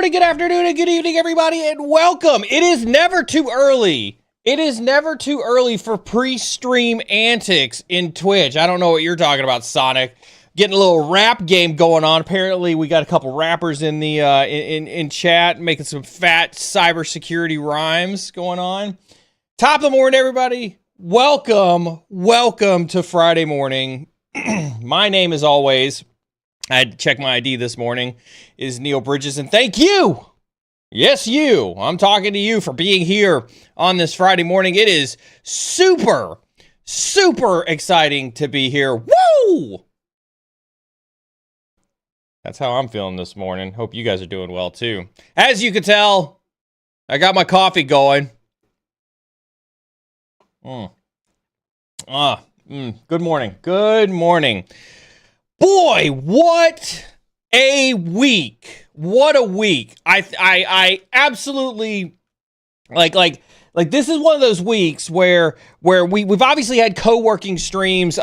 morning, good afternoon, and good evening, everybody, and welcome. It is never too early. It is never too early for pre-stream antics in Twitch. I don't know what you're talking about, Sonic. Getting a little rap game going on. Apparently, we got a couple rappers in the in chat making some fat cybersecurity rhymes going on. Top of the morning, everybody. Welcome to Friday morning. My name, as always, I had to check my ID this morning, is Neal Bridges, and thank you. Yes, you. I'm talking to you for being here on this Friday morning. It is super exciting to be here. Woo! That's how I'm feeling this morning. Hope you guys are doing well, too. As you can tell, I got my coffee going. Good morning. Good morning. Boy, what a week. What a week. I absolutely like this is one of those weeks where we've obviously had co-working streams.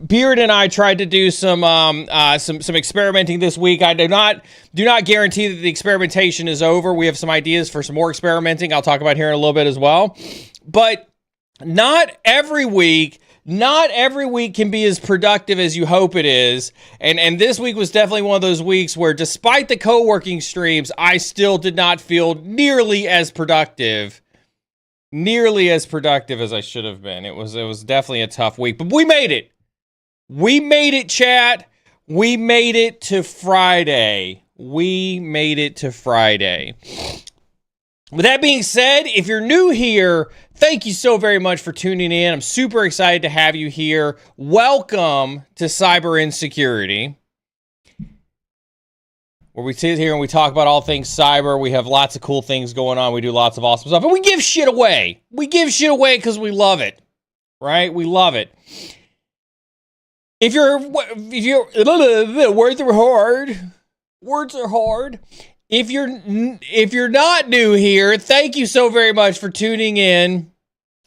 Beard and I tried to do some experimenting this week. I do not guarantee that the experimentation is over. We have some ideas for some more experimenting I'll talk about here in a little bit as well. But not every week can be as productive as you hope it is. And this week was definitely one of those weeks where, despite the co-working streams, I still did not feel nearly as productive as I should have been. It was definitely a tough week, but we made it. We made it, chat. We made it to Friday. With that being said, if you're new here, thank you so very much for tuning in. I'm super excited to have you here. Welcome to Cyber Insecurity, where we sit here and we talk about all things cyber. We have lots of cool things going on. We do lots of awesome stuff, and we give shit away. We give shit away because we love it, right? We love it. If you're words are hard. If you're not new here, thank you so very much for tuning in,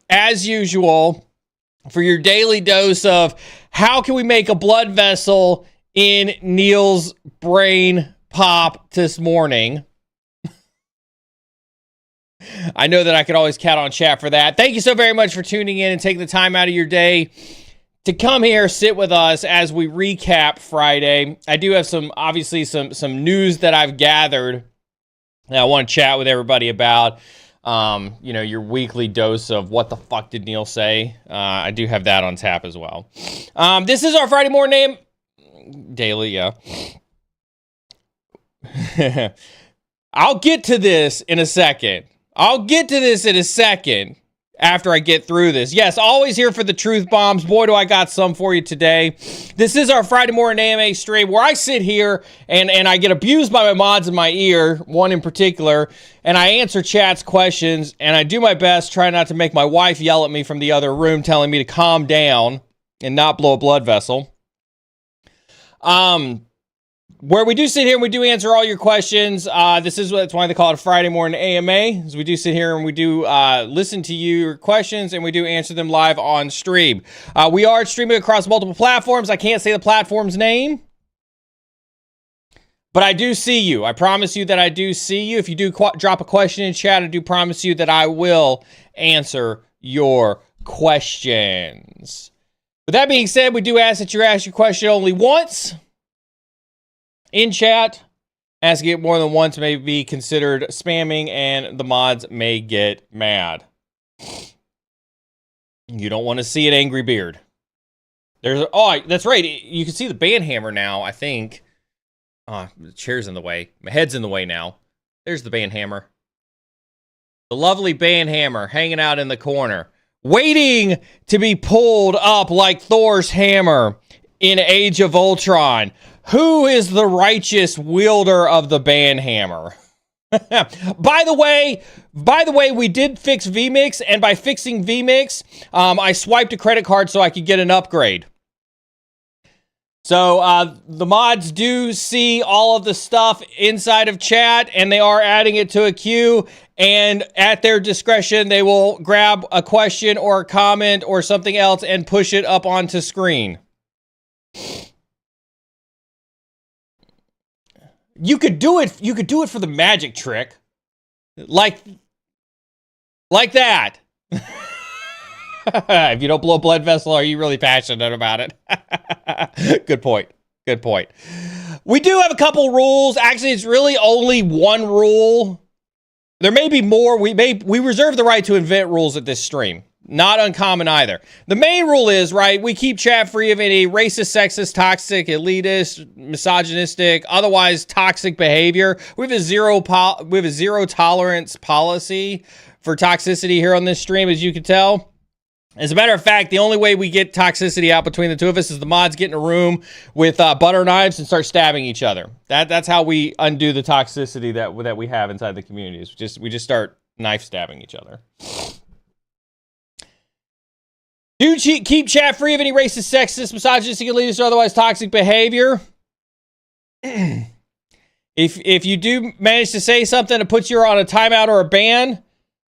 as usual, for your daily dose of how can we make a blood vessel in Neal's brain pop this morning. I know that I could always count on chat for that. Thank you so very much for tuning in and taking the time out of your day to come here, sit with us as we recap Friday. I do have some news that I've gathered that I want to chat with everybody about. Your weekly dose of what the fuck did Neal say? I do have that on tap as well. This is our Friday morning daily, yeah. I'll get to this in a second. After I get through this. Yes, always here for the truth bombs. Boy, do I got some for you today. This is our Friday morning AMA stream where I sit here and I get abused by my mods in my ear, one in particular, and I answer chat's questions, and I do my best, try not to make my wife yell at me from the other room telling me to calm down and not blow a blood vessel. Where we do sit here and we do answer all your questions. That's why they call it a Friday morning AMA. Is we do sit here and we do listen to your questions and we do answer them live on stream. We are streaming across multiple platforms. I can't say the platform's name, but I do see you. I promise you that I do see you. If you do drop a question in chat, I do promise you that I will answer your questions. With that being said, we do ask that you ask your question only once in chat. Asking it more than once may be considered spamming, and the mods may get mad. You don't want to see an angry beard. That's right. You can see the band hammer now, I think. The chair's in the way. My head's in the way now. There's the band hammer. The lovely band hammer hanging out in the corner, waiting to be pulled up like Thor's hammer in Age of Ultron. Who is the righteous wielder of the band hammer? By the way, we did fix vMix, and by fixing vMix, I swiped a credit card so I could get an upgrade. So the mods do see all of the stuff inside of chat, and they are adding it to a queue, and at their discretion, they will grab a question or a comment or something else and push it up onto screen. You could do it for the magic trick. Like that. If you don't blow a blood vessel, are you really passionate about it? Good point. Good point. We do have a couple rules. Actually, it's really only one rule. There may be more. We reserve the right to invent rules at this stream. Not uncommon either. The main rule is, right, we keep chat free of any racist, sexist, toxic, elitist, misogynistic, otherwise toxic behavior. We have a zero tolerance policy for toxicity here on this stream, as you can tell. As a matter of fact, the only way we get toxicity out between the two of us is the mods get in a room with butter knives and start stabbing each other. That's how we undo the toxicity that we have inside the communities. We just start knife stabbing each other. Do keep chat free of any racist, sexist, misogynistic, elitist, or otherwise toxic behavior. If you do manage to say something that puts you on a timeout or a ban,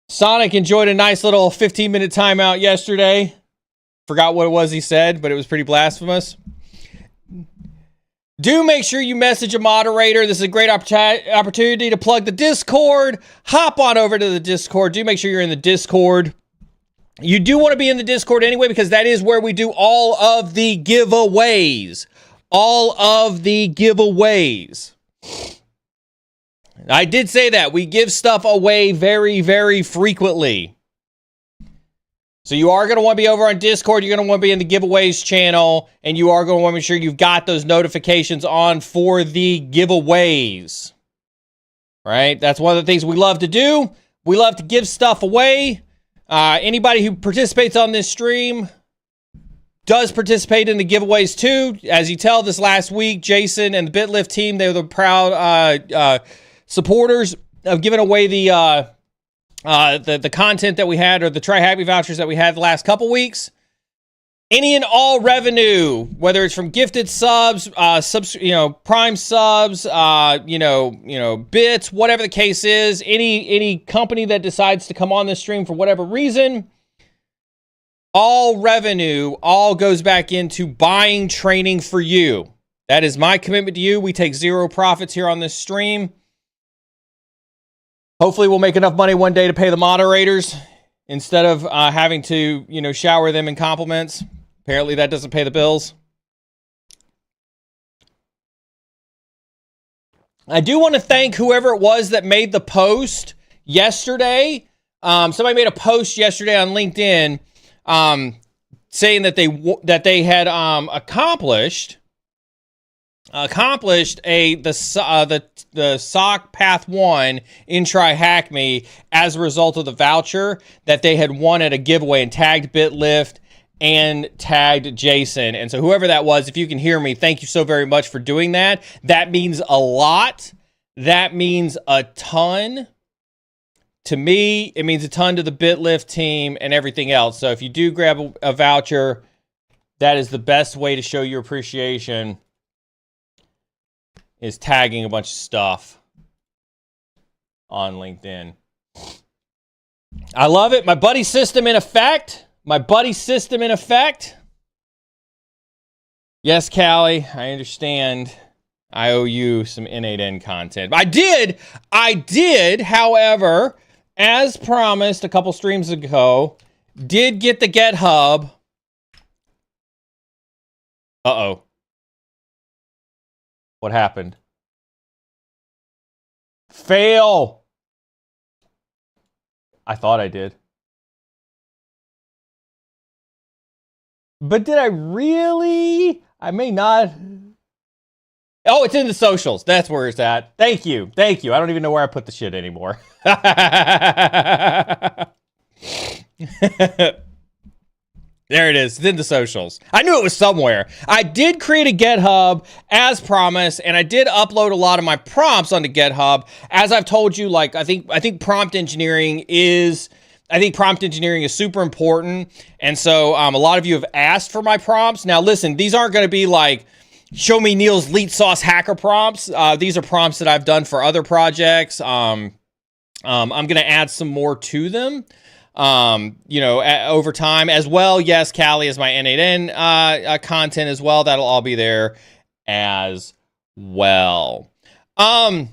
Sonic enjoyed a nice little 15-minute timeout yesterday. Forgot what it was he said, but it was pretty blasphemous. Do make sure you message a moderator. This is a great opportunity to plug the Discord. Hop on over to the Discord. Do make sure you're in the Discord. You do want to be in the Discord anyway, because that is where we do all of the giveaways. All of the giveaways. I did say that. We give stuff away very, very frequently. So you are going to want to be over on Discord. You're going to want to be in the giveaways channel. And you are going to want to make sure you've got those notifications on for the giveaways. Right? That's one of the things we love to do. We love to give stuff away. Anybody who participates on this stream does participate in the giveaways too. As you tell, this last week, Jason and the BitLift team, they were the proud supporters of giving away the content that we had, or the Try Happy vouchers that we had the last couple weeks. Any and all revenue, whether it's from gifted subs, Prime subs, bits, whatever the case is, any company that decides to come on this stream for whatever reason, all revenue all goes back into buying training for you. That is my commitment to you. We take zero profits here on this stream. Hopefully we'll make enough money one day to pay the moderators instead of having to, shower them in compliments. Apparently that doesn't pay the bills. I do want to thank whoever it was that made the post yesterday. Somebody made a post yesterday on LinkedIn saying that they had accomplished the SOC Path 1 in Try Hack Me as a result of the voucher that they had won at a giveaway, and tagged BitLift and tagged Jason. And so whoever that was, if you can hear me, thank you so very much for doing that. That means a lot. That means a ton. To me, it means a ton to the BitLift team and everything else. So if you do grab a voucher, that is the best way to show your appreciation, is tagging a bunch of stuff on LinkedIn. I love it. My buddy system in effect. Yes, Callie, I understand. I owe you some N8N content. I did, however, as promised a couple streams ago, did get the GitHub. Uh-oh. What happened? Fail. I thought I did. But did I really? I may not. Oh, it's in the socials. That's where it's at. Thank you. I don't even know where I put the shit anymore. There it is. It's in the socials. I knew it was somewhere. I did create a GitHub as promised, and I did upload a lot of my prompts onto GitHub. As I've told you, like I think prompt engineering is super important. And so a lot of you have asked for my prompts. Now listen, these aren't going to be like show me Neal's Leet Sauce hacker prompts. These are prompts that I've done for other projects. I'm going to add some more to them. Over time as well. Yes, Callie is my N8N content as well. That'll all be there as well. I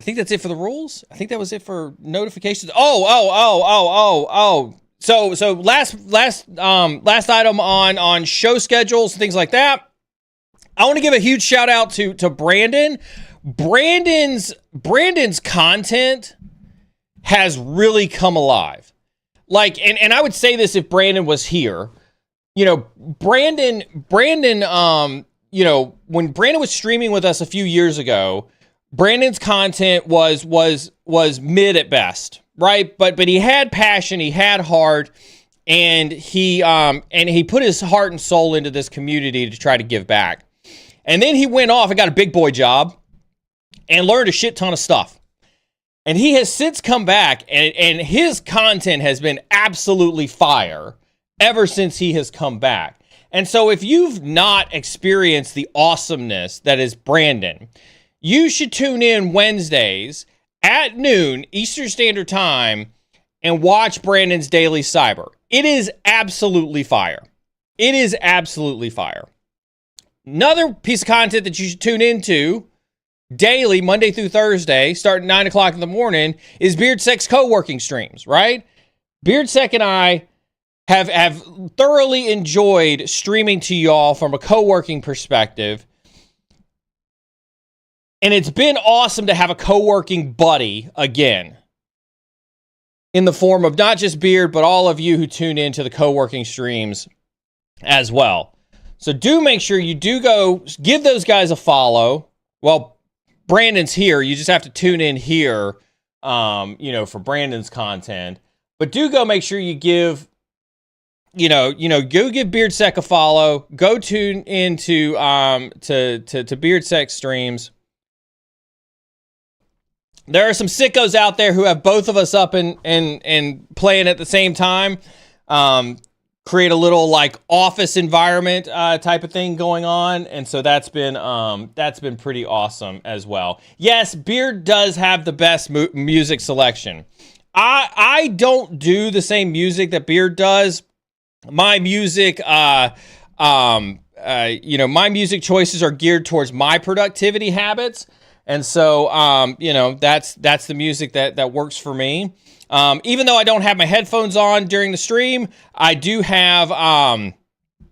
think that's it for the rules. I think that was it for notifications. So last item on show schedules and things like that. I want to give a huge shout out to Brandon. Brandon's content has really come alive. Like, and I would say this if Brandon was here. You know, Brandon, you know, when Brandon was streaming with us a few years ago, Brandon's content was mid at best, right? But he had passion, he had heart, and he put his heart and soul into this community to try to give back. And then he went off and got a big boy job and learned a shit ton of stuff. And he has since come back, and his content has been absolutely fire ever since he has come back. And so if you've not experienced the awesomeness that is Brandon, you should tune in Wednesdays at noon Eastern Standard Time and watch Brandon's Daily Cyber. It is absolutely fire. It is absolutely fire. Another piece of content that you should tune into daily, Monday through Thursday, starting 9 o'clock in the morning, is BeardSec's co-working streams, right? BeardSec and I have thoroughly enjoyed streaming to y'all from a co-working perspective. And it's been awesome to have a co-working buddy again, in the form of not just Beard, but all of you who tune into the co-working streams as well. So do make sure you do go give those guys a follow. Well, Brandon's here. You just have to tune in here, you know, for Brandon's content. But do go make sure you give, go give BeardSec a follow. Go tune into to BeardSec streams. There are some sickos out there who have both of us up and playing at the same time. Create a little like office environment type of thing going on, and so that's been pretty awesome as well. Yes, Beard does have the best music selection. I don't do the same music that Beard does. My music, my music choices are geared towards my productivity habits. And so, that's the music that works for me. Even though I don't have my headphones on during the stream, I do have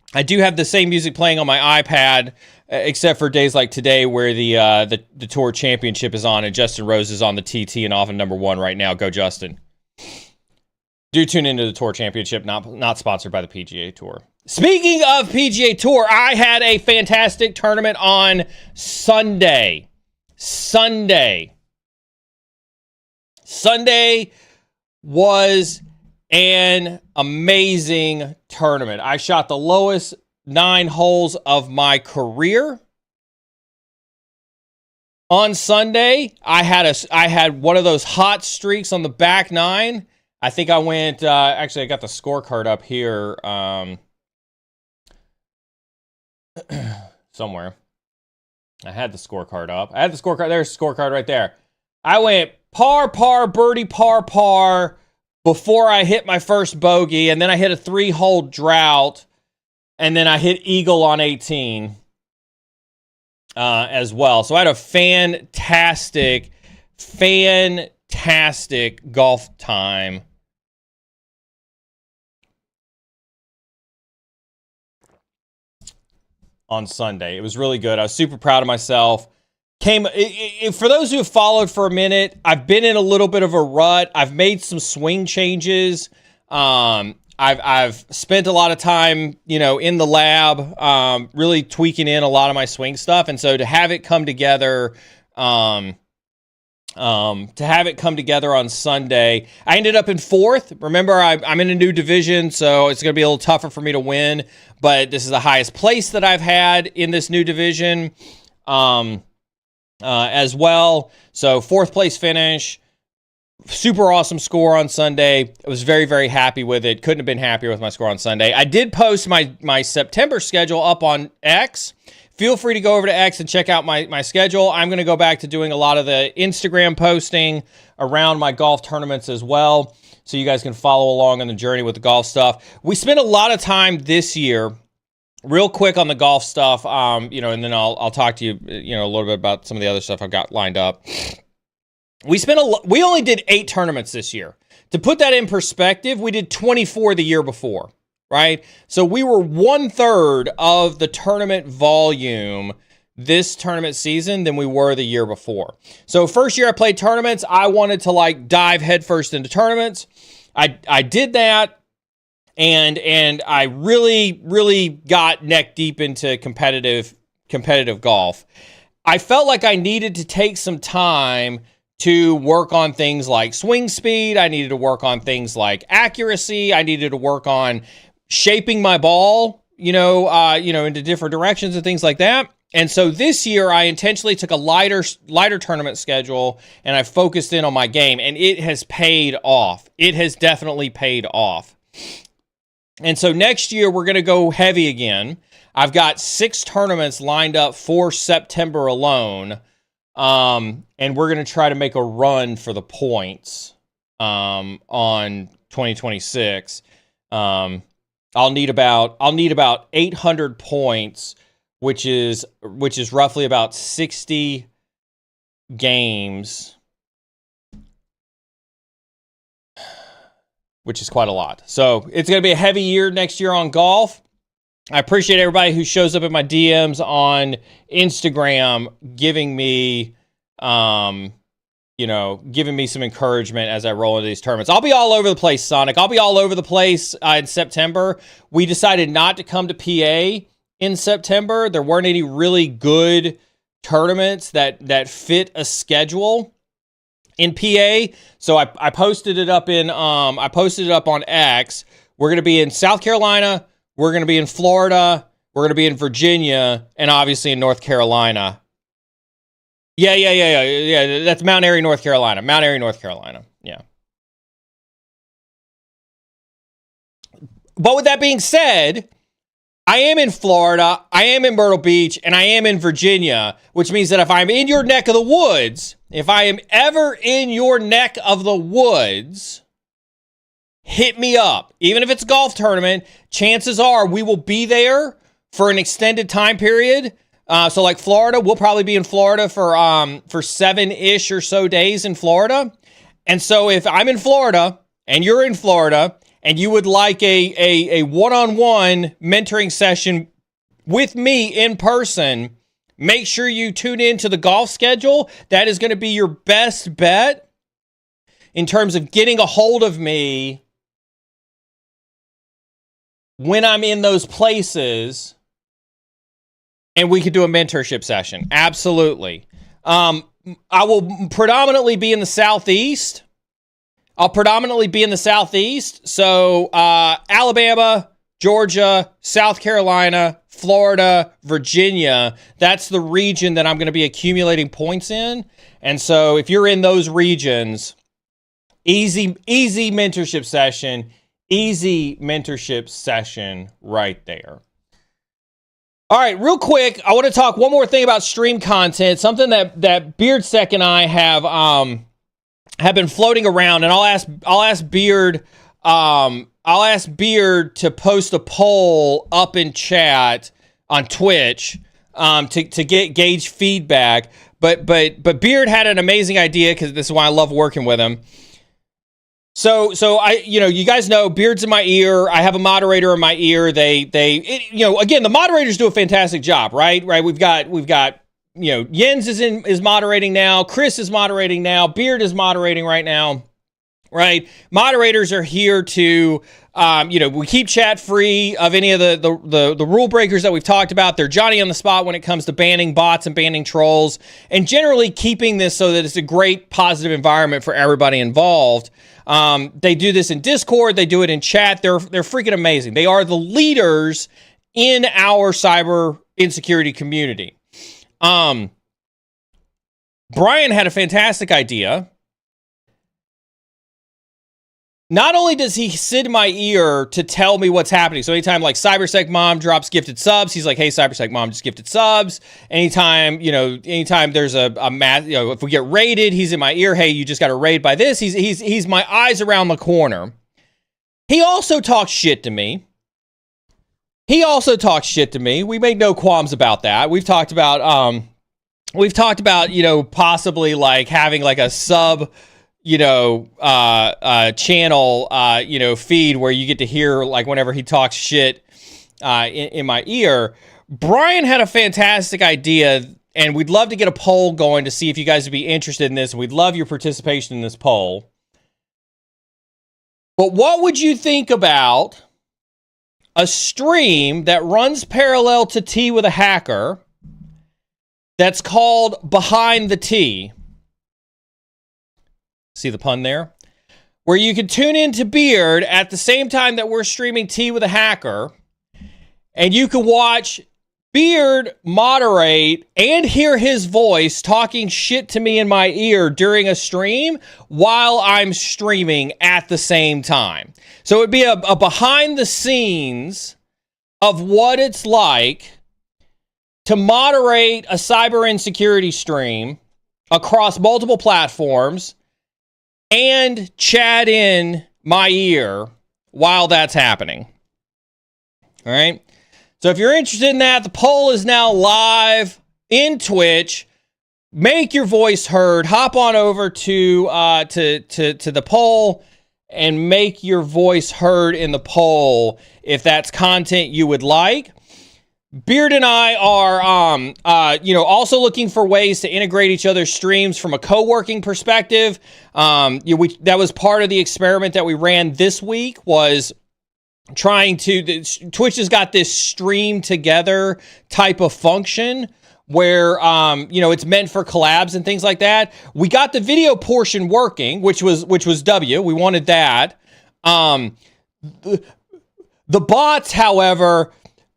the same music playing on my iPad, except for days like today where the Tour Championship is on and Justin Rose is on the TT and off in number 1 right now. Go Justin. Do tune into the Tour Championship, not sponsored by the PGA Tour. Speaking of PGA Tour, I had a fantastic tournament on Sunday was an amazing tournament. I shot the lowest 9 holes of my career. On Sunday, I had one of those hot streaks on the back 9. I think I went, actually I got the scorecard up here somewhere. I had the scorecard up. There's the scorecard right there. I went par, birdie, par before I hit my first bogey, and then I hit a 3-hole drought, and then I hit eagle on 18 as well. So I had a fantastic golf time. On Sunday. It was really good. I was super proud of myself. For those who have followed for a minute, I've been in a little bit of a rut. I've made some swing changes. I've spent a lot of time, in the lab, really tweaking in a lot of my swing stuff. And so to have it come together, on Sunday, I ended up in 4th. Remember, I'm in a new division, so it's going to be a little tougher for me to win. But this is the highest place that I've had in this new division as well. So 4th place finish. Super awesome score on Sunday. I was very, very happy with it. Couldn't have been happier with my score on Sunday. I did post my September schedule up on X. Feel free to go over to X and check out my schedule. I'm going to go back to doing a lot of the Instagram posting around my golf tournaments as well, so you guys can follow along on the journey with the golf stuff. We spent a lot of time this year real quick on the golf stuff, and then I'll talk to you, a little bit about some of the other stuff I've got lined up. We only did 8 tournaments this year. To put that in perspective, we did 24 the year before, right? So we were 1/3 of the tournament volume this tournament season than we were the year before. So first year I played tournaments, I wanted to dive headfirst into tournaments. I did that, and I really got neck deep into competitive golf. I felt like I needed to take some time to work on things like swing speed. I needed to work on things like accuracy. I needed to work on shaping my ball, into different directions and things like that. And so this year I intentionally took a lighter tournament schedule, and I focused in on my game, and it has paid off. It has definitely paid off. And so next year we're going to go heavy again. I've got 6 tournaments lined up for September alone. And we're going to try to make a run for the points, on 2026. I'll need about 800 points, which is roughly about 60 games, which is quite a lot. So it's going to be a heavy year next year on golf. I appreciate everybody who shows up in my DMs on Instagram, giving me some encouragement as I roll into these tournaments. I'll be all over the place, Sonic. I'll be all over the place in September. We decided not to come to PA in September. There weren't any really good tournaments that fit a schedule in PA. So I posted it up on X. We're going to be in South Carolina. We're going to be in Florida. We're going to be in Virginia, and obviously in North Carolina. Yeah. That's Mount Airy, North Carolina. Yeah. But with that being said, I am in Florida, I am in Myrtle Beach, and I am in Virginia, which means that if I'm in your neck of the woods, if I am ever in your neck of the woods, hit me up. Even if it's a golf tournament, chances are we will be there for an extended time period. So like Florida, we'll probably be in Florida for 7-ish or so days in Florida. And so if I'm in Florida and you're in Florida and you would like a one-on-one mentoring session with me in person, make sure you tune in to the golf schedule. That is going to be your best bet in terms of getting a hold of me when I'm in those places, and we could do a mentorship session. Absolutely. I will predominantly be in the Southeast. So Alabama, Georgia, South Carolina, Florida, Virginia. That's the region that I'm going to be accumulating points in. And so if you're in those regions, easy mentorship session. Easy mentorship session right there. All right, real quick, I want to talk one more thing about stream content, something that BeardSec and I have been floating around, and I'll ask Beard to post a poll up in chat on Twitch to gauge feedback. But Beard had an amazing idea, because this is why I love working with him. So I, you guys know Beard's in my ear. I have a moderator in my ear. Again, the moderators do a fantastic job, right? We've got, Jens is moderating now. Chris is moderating now. Beard is moderating right now, right? Moderators are here to, we keep chat free of any of the rule breakers that we've talked about. They're Johnny on the spot when it comes to banning bots and banning trolls, and generally keeping this so that it's a great positive environment for everybody involved. They do this in Discord. They do it in chat. They're freaking amazing. They are the leaders in our cyber insecurity community. Brian had a fantastic idea. Not only does he sit in my ear to tell me what's happening, so anytime like CyberSec Mom drops gifted subs, he's like, "Hey, CyberSec Mom just gifted subs." Anytime there's a math, if we get raided, he's in my ear. "Hey, you just got a raid by this." He's my eyes around the corner. He also talks shit to me he also talks shit to me. We make no qualms about that. We've talked about, possibly like having like a sub, channel, feed where you get to hear like whenever he talks shit in my ear. Brian had a fantastic idea, and we'd love to get a poll going to see if you guys would be interested in this. We'd love your participation in this poll. But what would you think about a stream that runs parallel to Tea with a Hacker that's called Behind the Tea? See the pun there? Where you can tune into Beard at the same time that we're streaming Tea with a Hacker, and you can watch Beard moderate and hear his voice talking shit to me in my ear during a stream while I'm streaming at the same time. So it'd be a behind the scenes of what it's like to moderate a cyber insecurity stream across multiple platforms and chat in my ear while that's happening. All right. So if you're interested in that, the poll is now live in Twitch. Make your voice heard. Hop on over to the poll and make your voice heard in the poll if that's content you would like. Beard and I are, also looking for ways to integrate each other's streams from a co-working perspective. That was part of the experiment that we ran this week, was trying to, Twitch has got this stream together type of function where, it's meant for collabs and things like that. We got the video portion working, which was W. We wanted that. The bots, however,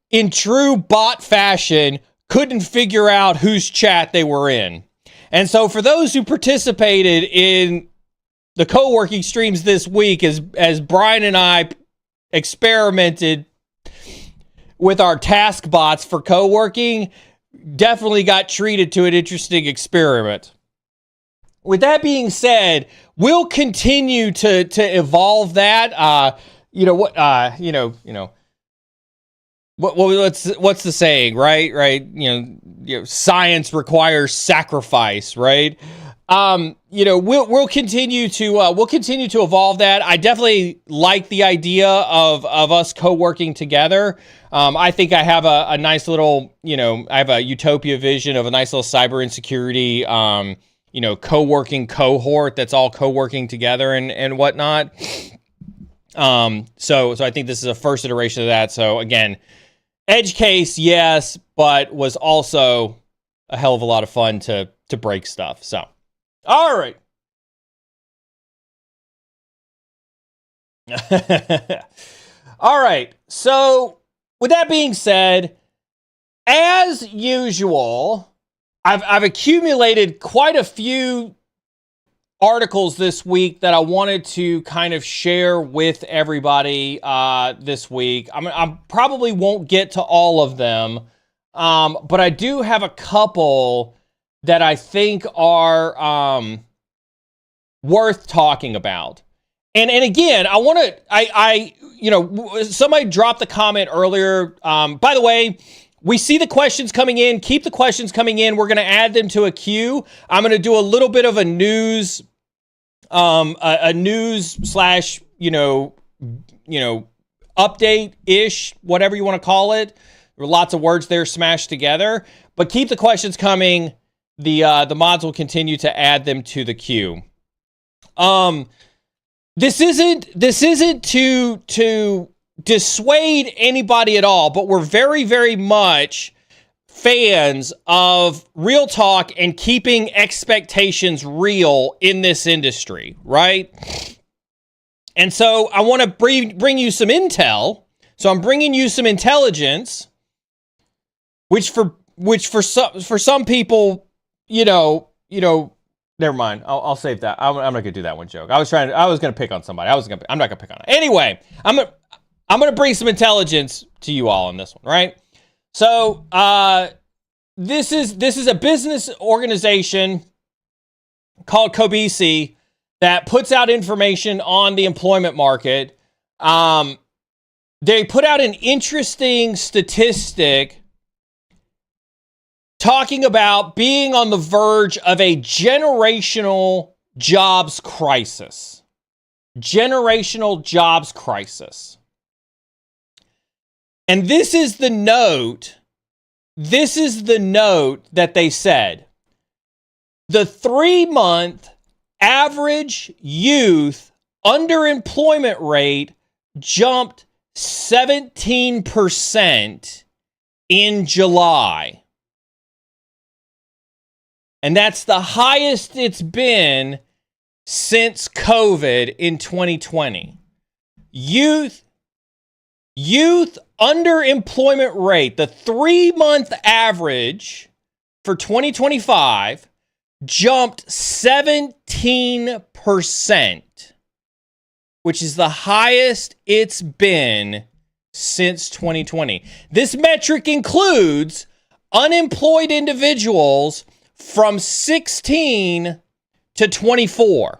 in true bot fashion, couldn't figure out whose chat they were in. And so for those who participated in the co-working streams this week, as Brian and I experimented with our task bots for co-working, definitely got treated to an interesting experiment. With that being said, we'll continue to evolve that. What's the saying, right? Science requires sacrifice, right? We'll continue to evolve that. I definitely like the idea of us co-working together. I think I have a nice little, I have a utopia vision of a nice little cyber insecurity, co-working cohort that's all co-working together and whatnot. So I think this is a first iteration of that. So again, edge case, yes, but was also a hell of a lot of fun to break stuff. So. All right. All right. So, with that being said, as usual, I've accumulated quite a few articles this week that I wanted to kind of share with everybody this week. I probably won't get to all of them, but I do have a couple that I think are worth talking about. And again, I want to, somebody dropped the comment earlier. By the way, we see the questions coming in. Keep the questions coming in. We're going to add them to a queue. I'm going to do a little bit of a news, slash, update-ish, whatever you want to call it. There are lots of words there smashed together, but keep the questions coming. The mods will continue to add them to the queue. This isn't to dissuade anybody at all, but we're very, very much fans of real talk and keeping expectations real in this industry, right? And so I want to bring you some intel. So I'm bringing you some intelligence, which for some people, never mind. I'll save that. I'm not gonna do that one joke. I was gonna pick on somebody. I'm not gonna pick on it. Anyway, I'm gonna bring some intelligence to you all on this one, right? So, this is a business organization called Cobisi that puts out information on the employment market. they put out an interesting statistic talking about being on the verge of a generational jobs crisis. Generational jobs crisis. And this is the note that they said. The 3-month average youth underemployment rate jumped 17% in July. And that's the highest it's been since COVID in 2020. Youth underemployment rate, the 3-month average for 2025 jumped 17%, which is the highest it's been since 2020. This metric includes unemployed individuals from 16 to 24.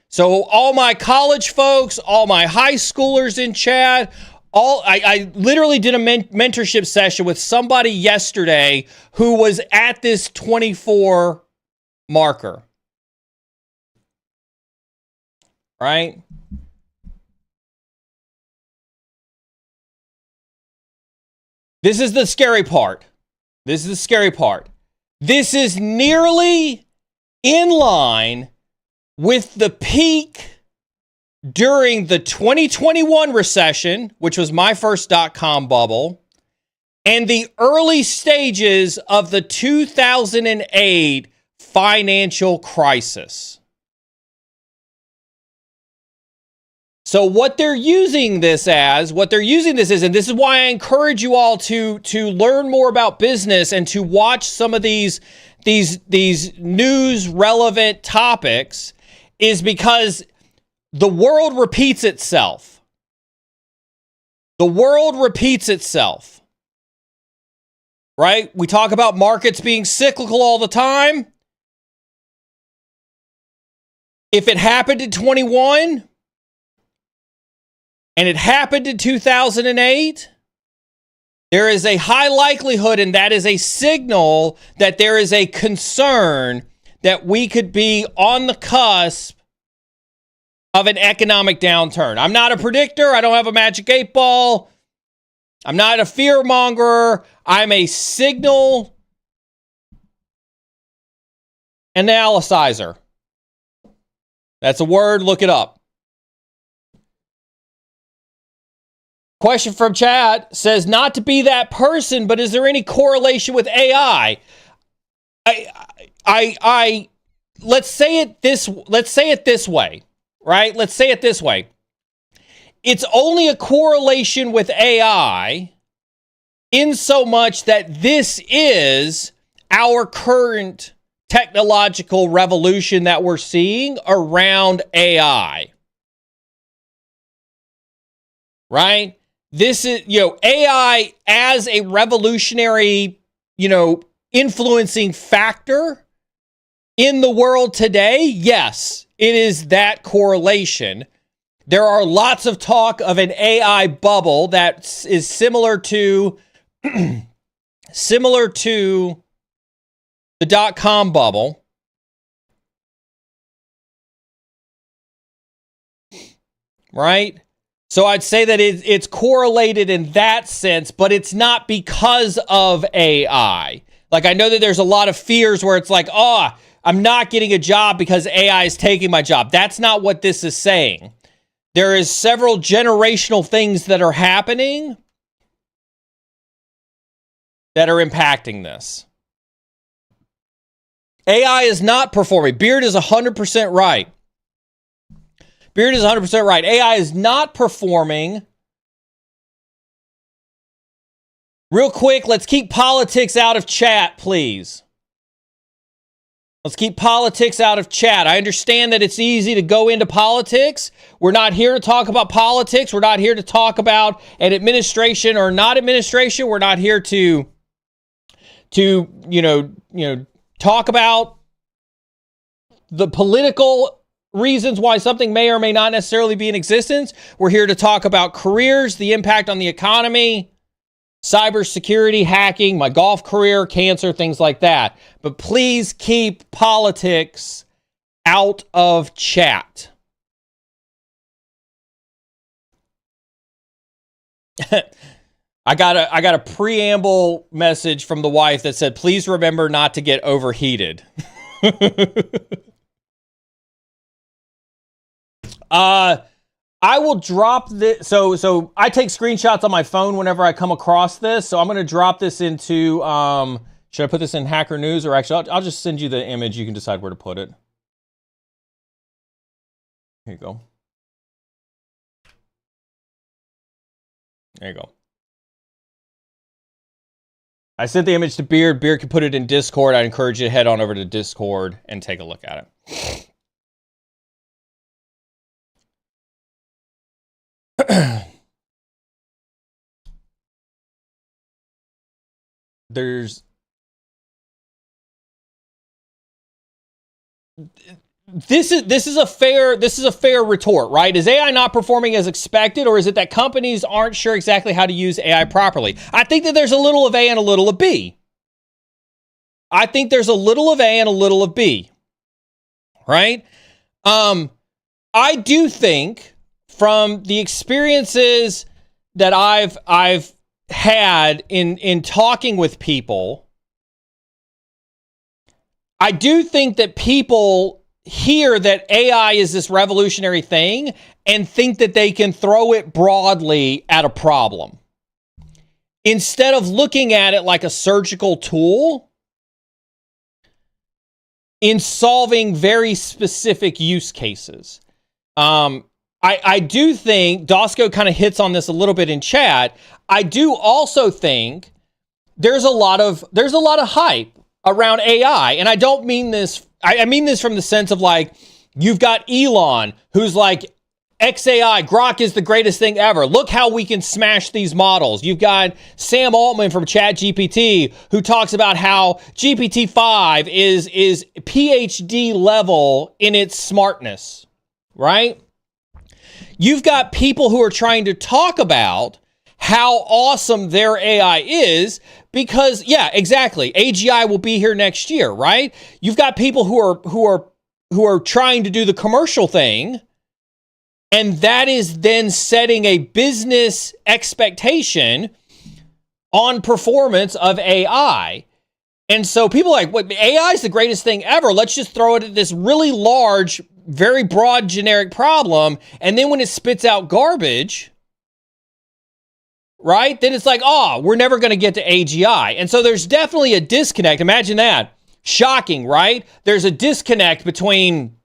So all my college folks, all my high schoolers in chat, I literally did a mentorship session with somebody yesterday who was at this 24 marker. Right? This is the scary part. This is nearly in line with the peak during the 2021 recession, which was my first dot-com bubble, and the early stages of the 2008 financial crisis. So what they're using this is, and this is why I encourage you all to learn more about business and to watch some of these news relevant topics, is because the world repeats itself. The world repeats itself. Right? We talk about markets being cyclical all the time. If it happened in 21 and it happened in 2008, there is a high likelihood, and that is a signal that there is a concern that we could be on the cusp of an economic downturn. I'm not a predictor. I don't have a magic 8 ball. I'm not a fear mongerer. I'm a signal analyzer. That's a word. Look it up. Question from chat says, not to be that person, but is there any correlation with AI? Let's say it this way, right? Let's say it this way. It's only a correlation with AI in so much that this is our current technological revolution that we're seeing around AI. Right? This is, AI as a revolutionary, influencing factor in the world today. Yes, it is that correlation. There are lots of talk of an AI bubble that is similar to the dot-com bubble. Right? So I'd say that it's correlated in that sense, but it's not because of AI. Like, I know that there's a lot of fears where it's like, I'm not getting a job because AI is taking my job. That's not what this is saying. There is several generational things that are happening that are impacting this. AI is not performing. Beard is 100% right. Beard is 100% right. AI is not performing. Real quick, let's keep politics out of chat, please. Let's keep politics out of chat. I understand that it's easy to go into politics. We're not here to talk about politics. We're not here to talk about an administration or not administration. We're not here to talk about the political reasons why something may or may not necessarily be in existence. We're here to talk about careers, the impact on the economy, cybersecurity, hacking, my golf career, cancer, things like that. But please keep politics out of chat. I got a preamble message from the wife that said, please remember not to get overheated. I will drop this. So I take screenshots on my phone whenever I come across this. So I'm going to drop this into, should I put this in Hacker News, or actually I'll just send you the image. You can decide where to put it. Here you go. There you go. I sent the image to Beard. Beard can put it in Discord. I encourage you to head on over to Discord and take a look at it. This is a fair retort, right? Is AI not performing as expected, or is it that companies aren't sure exactly how to use AI properly? I think that there's a little of A and a little of B. I think there's a little of A and a little of B. Right? I do think from the experiences that I've had in talking with people, I do think that people hear that AI is this revolutionary thing and think that they can throw it broadly at a problem, instead of looking at it like a surgical tool in solving very specific use cases. I do think Dosco kind of hits on this a little bit in chat. I do also think there's a lot of hype around AI, and I don't mean this. I mean this from the sense of, like, you've got Elon who's like, XAI, Grok is the greatest thing ever. Look how we can smash these models. You've got Sam Altman from ChatGPT who talks about how GPT-5 is PhD level in its smartness, right? You've got people who are trying to talk about how awesome their AI is because, yeah, exactly. AGI will be here next year, right? You've got people who are trying to do the commercial thing, and that is then setting a business expectation on performance of AI. And so people are like, what, AI is the greatest thing ever. Let's just throw it at this really large, very broad, generic problem. And then when it spits out garbage, right, then it's like, oh, we're never going to get to AGI. And so there's definitely a disconnect. Imagine that. Shocking, right? There's a disconnect between,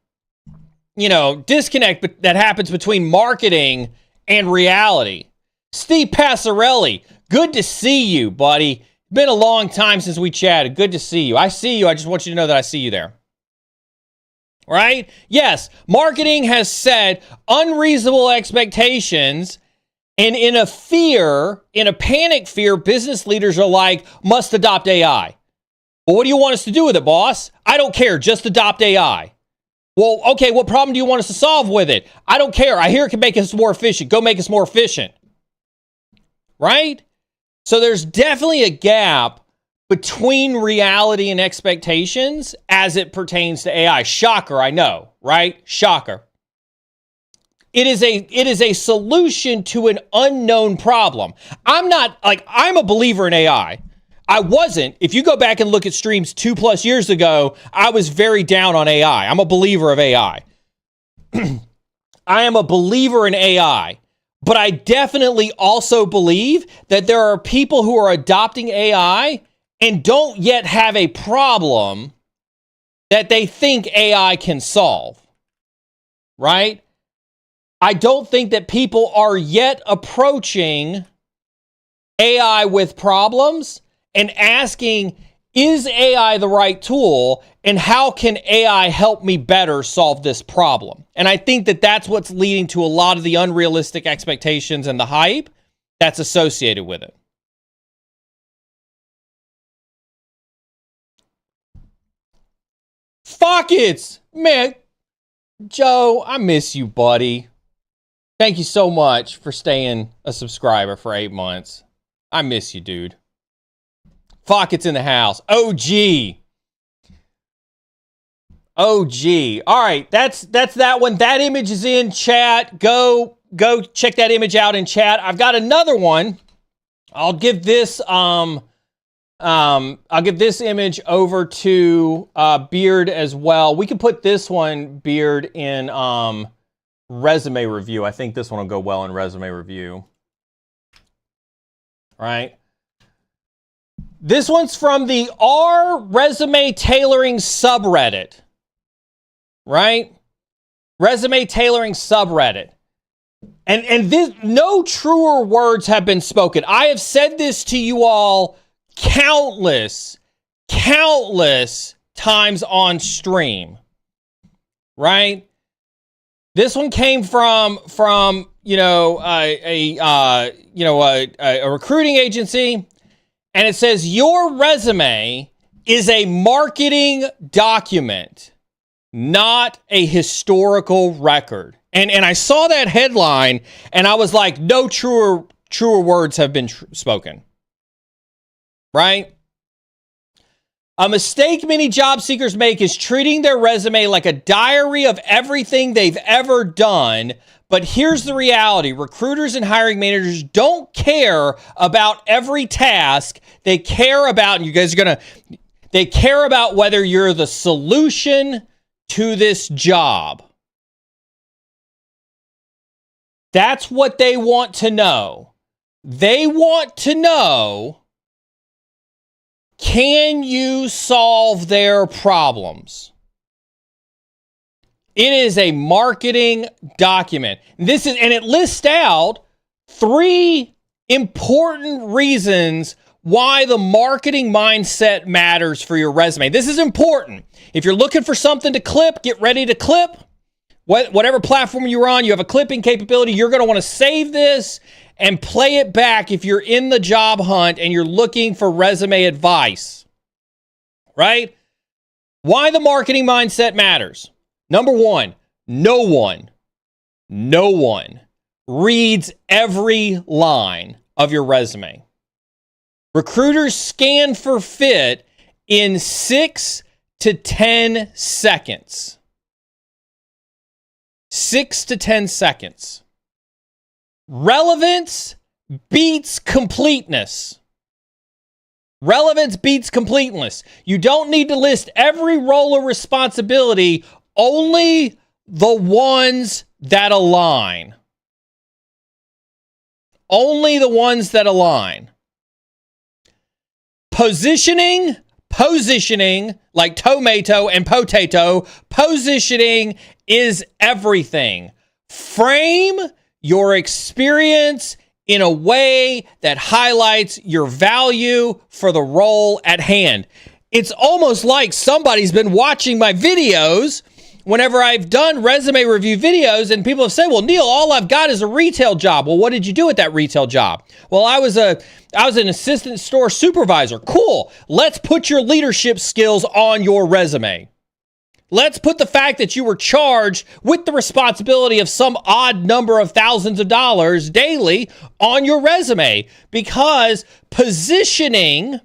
that happens between marketing and reality. Steve Passarelli, good to see you, buddy. Been a long time since we chatted. Good to see you. I see you. I just want you to know that I see you there. Right? Yes, marketing has set unreasonable expectations, and in a panic fear, business leaders are like, must adopt AI. Well, what do you want us to do with it, boss? I don't care. Just adopt AI. Well, okay, what problem do you want us to solve with it? I don't care. I hear it can make us more efficient. Go make us more efficient. Right? So there's definitely a gap between reality and expectations as it pertains to AI. Shocker, I know, right? Shocker. It is a solution to an unknown problem. I'm a believer in AI. I wasn't. If you go back and look at streams 2+ years ago, I was very down on AI. I'm a believer of AI. I am a believer in AI, but I definitely also believe that there are people who are adopting AI and don't yet have a problem that they think AI can solve, right? I don't think that people are yet approaching AI with problems and asking, is AI the right tool, and how can AI help me better solve this problem? And I think that that's what's leading to a lot of the unrealistic expectations and the hype that's associated with it. Fuck it, man. Joe, I miss you, buddy. Thank you so much for staying a subscriber for 8 months. I miss you, dude. Fuck, it's in the house. OG. OG. All right, that's that one. That image is in chat. Go check that image out in chat. I've got another one. I'll give this image over to Beard as well. We can put this one, Beard, in resume review. I think this one will go well in resume review. Right? This one's from the R resume tailoring subreddit. Right? Resume tailoring subreddit. And this, no truer words have been spoken. I have said this to you all countless times on stream. Right? This one came from a recruiting agency, and it says your resume is a marketing document, not a historical record. And I saw that headline, and I was like, no truer words have been spoken. Right? A mistake many job seekers make is treating their resume like a diary of everything they've ever done. But here's the reality. Recruiters and hiring managers don't care about every task. They care about, they care about whether you're the solution to this job. That's what they want to know. They want to know, can you solve their problems? It is a marketing document. And it lists out 3 important reasons why the marketing mindset matters for your resume. This is important. If you're looking for something to clip, get ready to clip. Whatever platform you're on, you have a clipping capability. You're going to want to save this and play it back if you're in the job hunt and you're looking for resume advice. Right? Why the marketing mindset matters. Number 1, no one reads every line of your resume. Recruiters scan for fit in 6 to 10 seconds. 6 to 10 seconds. Relevance beats completeness. Relevance beats completeness. You don't need to list every role or responsibility, only the ones that align. Only the ones that align. Positioning, like tomato and potato, positioning is everything. Frame your experience in a way that highlights your value for the role at hand. It's almost like somebody's been watching my videos whenever I've done resume review videos, and people have said, well, Neal, all I've got is a retail job. Well, what did you do at that retail job? Well, I was an assistant store supervisor. Cool. Let's put your leadership skills on your resume. Let's put the fact that you were charged with the responsibility of some odd number of thousands of dollars daily on your resume, because positioning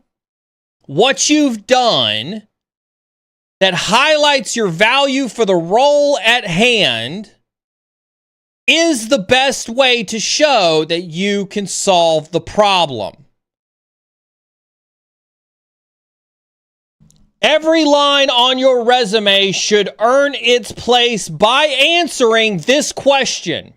what you've done that highlights your value for the role at hand is the best way to show that you can solve the problem. Every line on your resume should earn its place by answering this question.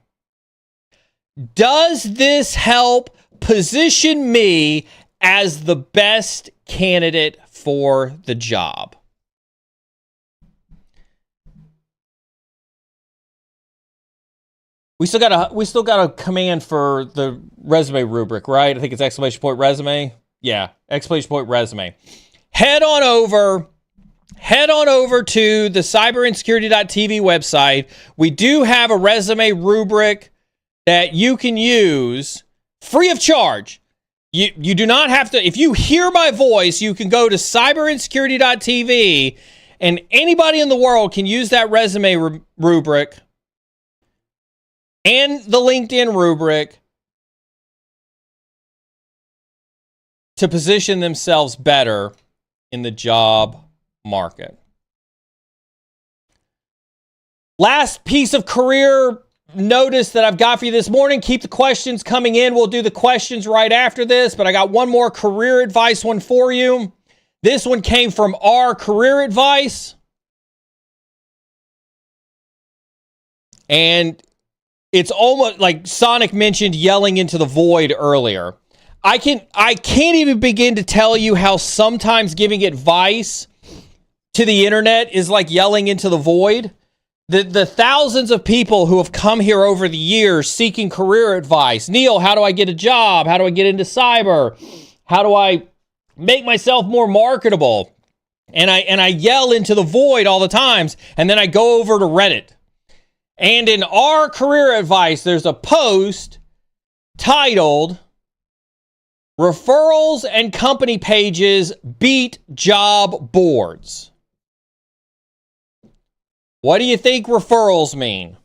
Does this help position me as the best candidate for the job? We still got a command for the resume rubric, right? I think it's !resume. Yeah, !resume. Head on over to the cyberinsecurity.tv website. We do have a resume rubric that you can use free of charge. You do not have to, if you hear my voice, you can go to cyberinsecurity.tv And anybody in the world can use that resume rubric and the LinkedIn rubric to position themselves better in the job market. Last piece of career notice that I've got for you this morning. Keep the questions coming in. We'll do the questions right after this, but I got one more career advice one for you. This one came from our career advice. And it's almost like Sonic mentioned yelling into the void earlier. I can't even begin to tell you how sometimes giving advice to the internet is like yelling into the void. The thousands of people who have come here over the years seeking career advice. Neal, how do I get a job? How do I get into cyber? How do I make myself more marketable? And I yell into the void all the times, and then I go over to Reddit. And in our career advice, there's a post titled "Referrals and Company Pages Beat Job Boards." What do you think referrals mean?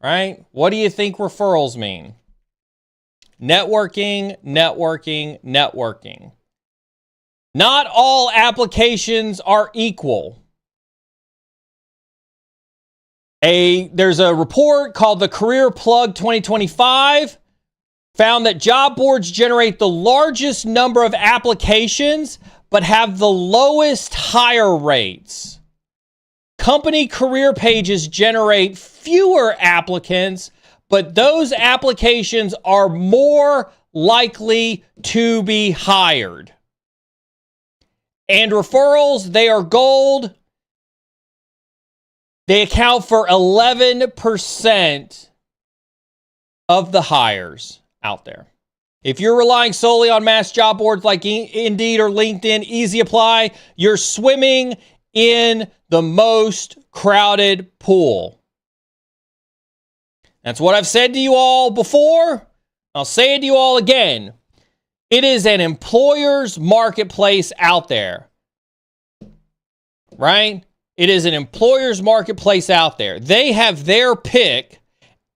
Right? What do you think referrals mean? Networking, networking, networking. Not all applications are equal. There's a report called the Career Plug 2025 found that job boards generate the largest number of applications but have the lowest hire rates. Company career pages generate fewer applicants, but those applications are more likely to be hired. And referrals, they are gold. They account for 11% of the hires out there. If you're relying solely on mass job boards like Indeed or LinkedIn, Easy Apply, you're swimming in the most crowded pool. That's what I've said to you all before. I'll say it to you all again. It is an employer's marketplace out there. Right? It is an employer's marketplace out there. They have their pick.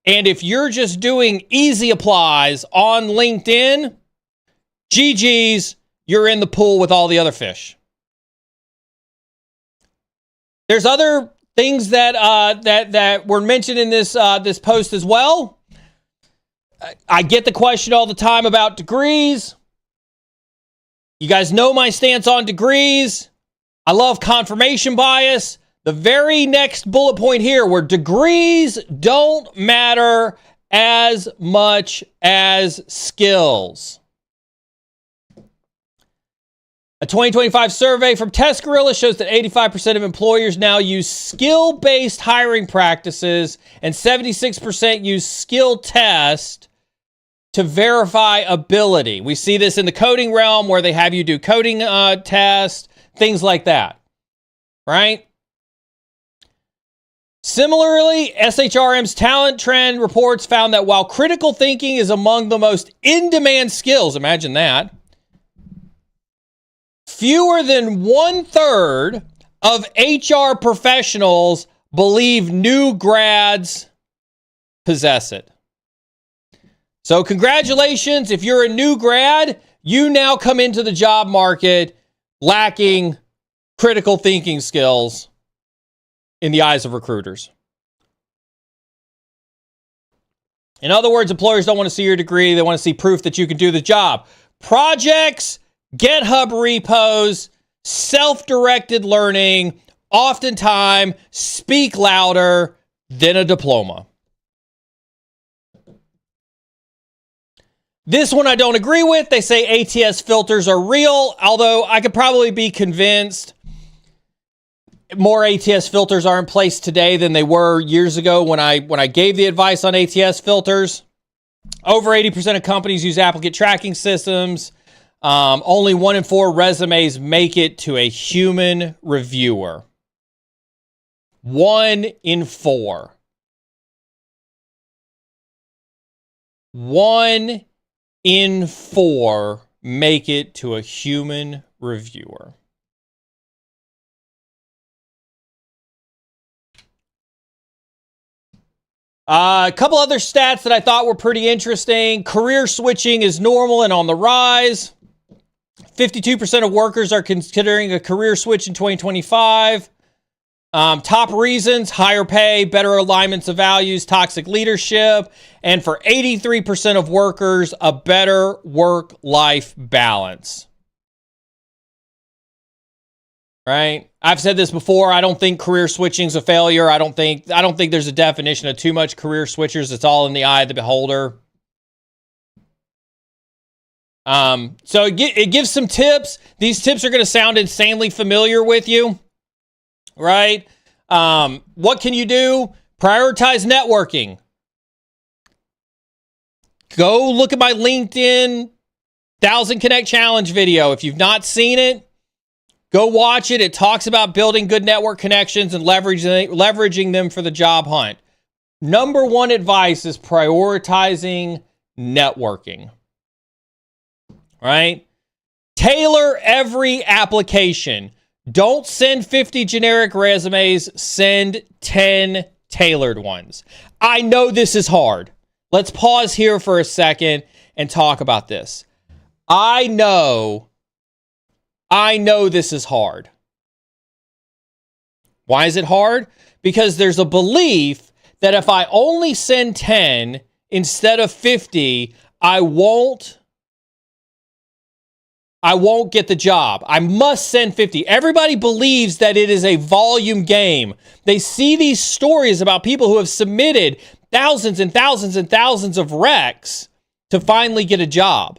And if you're just doing easy applies on LinkedIn, GG's, you're in the pool with all the other fish. There's other things that were mentioned in this post as well. I get the question all the time about degrees. You guys know my stance on degrees. I love confirmation bias. The very next bullet point here, where degrees don't matter as much as skills. A 2025 survey from Test Gorilla shows that 85% of employers now use skill-based hiring practices and 76% use skill test to verify ability. We see this in the coding realm where they have you do coding tests, things like that, right? Similarly, SHRM's talent trend reports found that while critical thinking is among the most in-demand skills, imagine that, fewer than 1/3 of HR professionals believe new grads possess it. So congratulations, if you're a new grad, you now come into the job market lacking critical thinking skills in the eyes of recruiters. In other words, employers don't want to see your degree. They want to see proof that you can do the job. Projects, GitHub repos, self-directed learning, oftentimes speak louder than a diploma. This one I don't agree with. They say ATS filters are real, although I could probably be convinced more ATS filters are in place today than they were years ago when I gave the advice on ATS filters. Over 80% of companies use applicant tracking systems. Only 1 in 4 resumes make it to a human reviewer. 1 in 4. 1 in 4 make it to a human reviewer. A couple other stats that I thought were pretty interesting. Career switching is normal and on the rise. 52% of workers are considering a career switch in 2025. Top reasons: higher pay, better alignments of values, toxic leadership, and for 83% of workers, a better work-life balance. Right? I've said this before. I don't think career switching is a failure. I don't think there's a definition of too much career switchers. It's all in the eye of the beholder. So it gives some tips. These tips are going to sound insanely familiar with you, right? What can you do? Prioritize networking. Go look at my LinkedIn 1000 Connect Challenge video. If you've not seen it, go watch it. It talks about building good network connections and leveraging them for the job hunt. Number one advice is prioritizing networking. Right? Tailor every application. Don't send 50 generic resumes. Send 10 tailored ones. I know this is hard. Let's pause here for a second and talk about this. I know this is hard. Why is it hard? Because there's a belief that if I only send 10 instead of 50, I won't get the job. I must send 50. Everybody believes that it is a volume game. They see these stories about people who have submitted thousands and thousands and thousands of recs to finally get a job.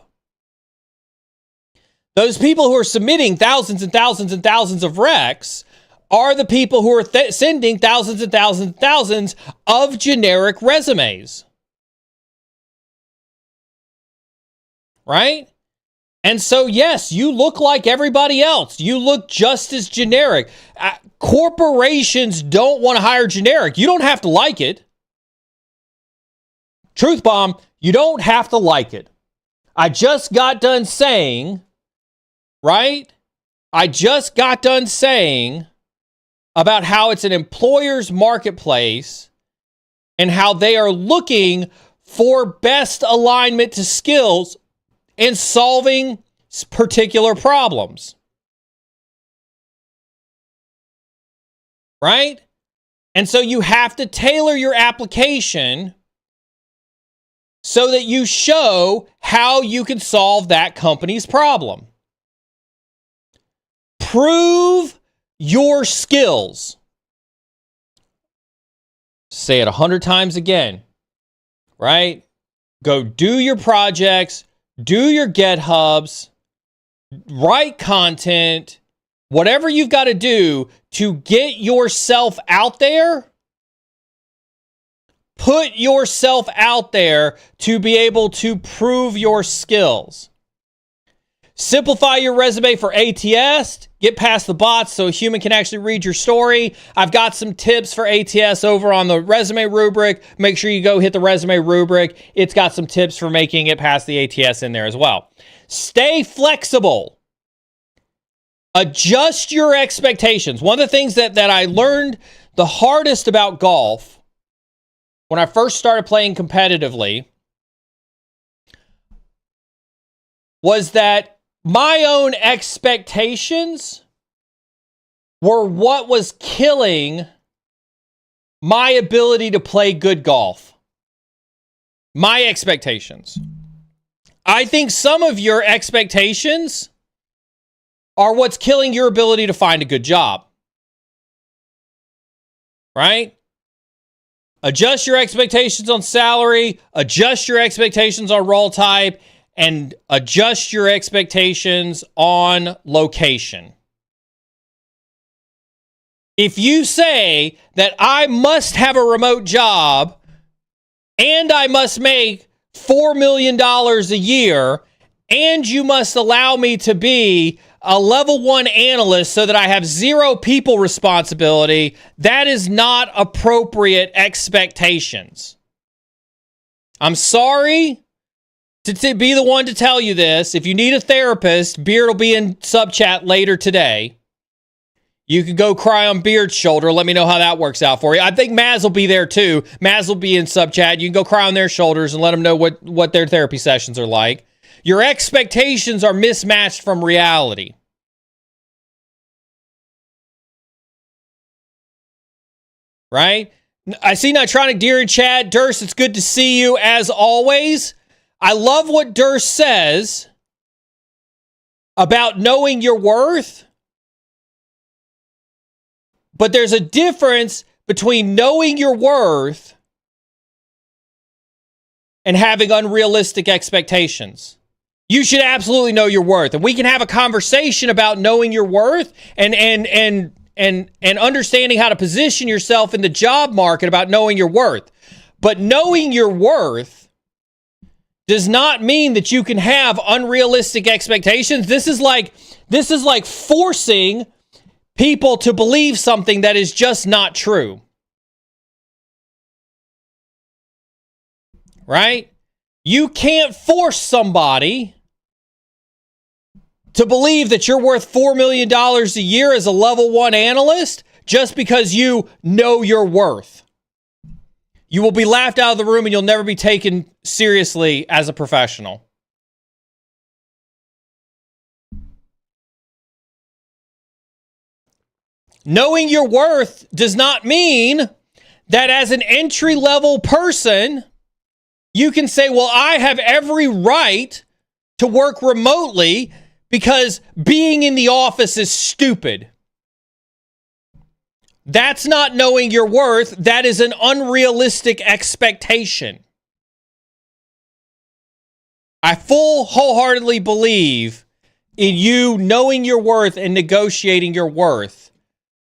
Those people who are submitting thousands and thousands and thousands of recs are the people who are sending thousands and thousands and thousands of generic resumes. Right? And so, yes, you look like everybody else. You look just as generic. Corporations don't want to hire generic. You don't have to like it. Truth bomb, you don't have to like it. I just got done saying, right? I just got done saying about how it's an employer's marketplace and how they are looking for best alignment to skills in solving particular problems. Right? And so you have to tailor your application so that you show how you can solve that company's problem. Prove your skills. Say it 100 times again. Right? Go do your projects. Do your GitHubs, write content, whatever you've got to do to get yourself out there. Put yourself out there to be able to prove your skills. Simplify your resume for ATS. Get past the bots so a human can actually read your story. I've got some tips for ATS over on the resume rubric. Make sure you go hit the resume rubric. It's got some tips for making it past the ATS in there as well. Stay flexible. Adjust your expectations. One of the things that I learned the hardest about golf when I first started playing competitively was that my own expectations were what was killing my ability to play good golf. My expectations. I think some of your expectations are what's killing your ability to find a good job. Right? Adjust your expectations on salary, adjust your expectations on role type, and adjust your expectations on location. If you say that I must have a remote job and I must make $4 million a year and you must allow me to be a level 1 analyst so that I have zero people responsibility, that is not appropriate expectations. I'm sorry to be the one to tell you this. If you need a therapist, Beard will be in sub chat later today. You can go cry on Beard's shoulder. Let me know how that works out for you. I think Maz will be there too. Maz will be in sub chat. You can go cry on their shoulders and let them know what their therapy sessions are like. Your expectations are mismatched from reality. Right? I see Nitronic Deer in chat. Durst, it's good to see you as always. I love what Durst says about knowing your worth. But there's a difference between knowing your worth and having unrealistic expectations. You should absolutely know your worth. And we can have a conversation about knowing your worth and understanding how to position yourself in the job market about knowing your worth. But knowing your worth does not mean that you can have unrealistic expectations. This is like forcing people to believe something that is just not true. Right? You can't force somebody to believe that you're worth $4 million a year as a level 1 analyst just because you know your worth. You will be laughed out of the room and you'll never be taken seriously as a professional. Knowing your worth does not mean that as an entry-level person, you can say, well, I have every right to work remotely because being in the office is stupid. That's not knowing your worth. That is an unrealistic expectation. I wholeheartedly believe in you knowing your worth and negotiating your worth,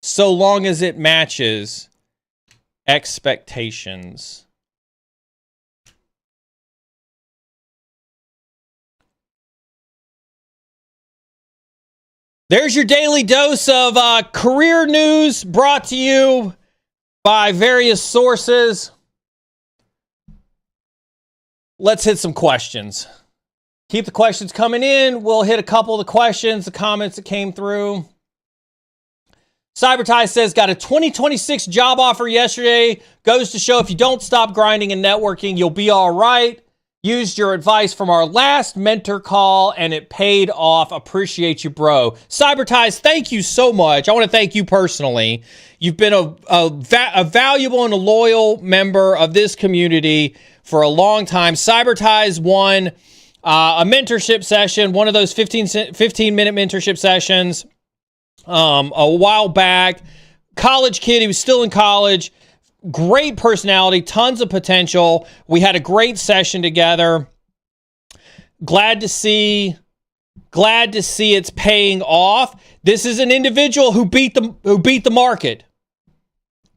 so long as it matches expectations. There's your daily dose of career news brought to you by various sources. Let's hit some questions. Keep the questions coming in. We'll hit a couple of the questions, the comments that came through. Cybertie says, got a 2026 job offer yesterday. Goes to show if you don't stop grinding and networking, you'll be all right. Used your advice from our last mentor call, and it paid off. Appreciate you, bro. Cyberties, thank you so much. I want to thank you personally. You've been a valuable and a loyal member of this community for a long time. Cyberties won a mentorship session, one of those 15-minute mentorship sessions a while back. College kid, he was still in college. Great personality, tons of potential. We had a great session together. Glad to see it's paying off. This is an individual who beat the market.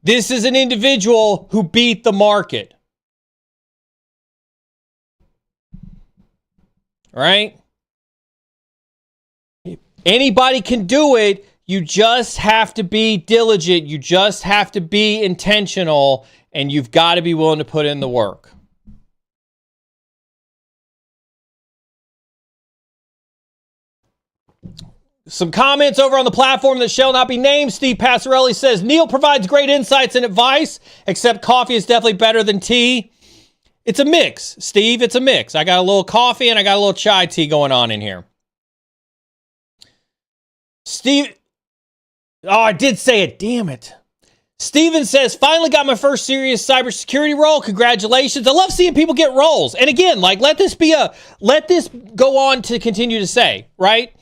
This is an individual who beat the market. Right? Anybody can do it. You just have to be diligent. You just have to be intentional, and you've got to be willing to put in the work. Some comments over on the platform that shall not be named. Steve Passarelli says, Neal provides great insights and advice, except coffee is definitely better than tea. It's a mix, Steve. It's a mix. I got a little coffee and I got a little chai tea going on in here. Steve... Oh, I did say it. Damn it. Steven says, finally got my first serious cybersecurity role. Congratulations. I love seeing people get roles. And again, like, let this go on to continue to say, right?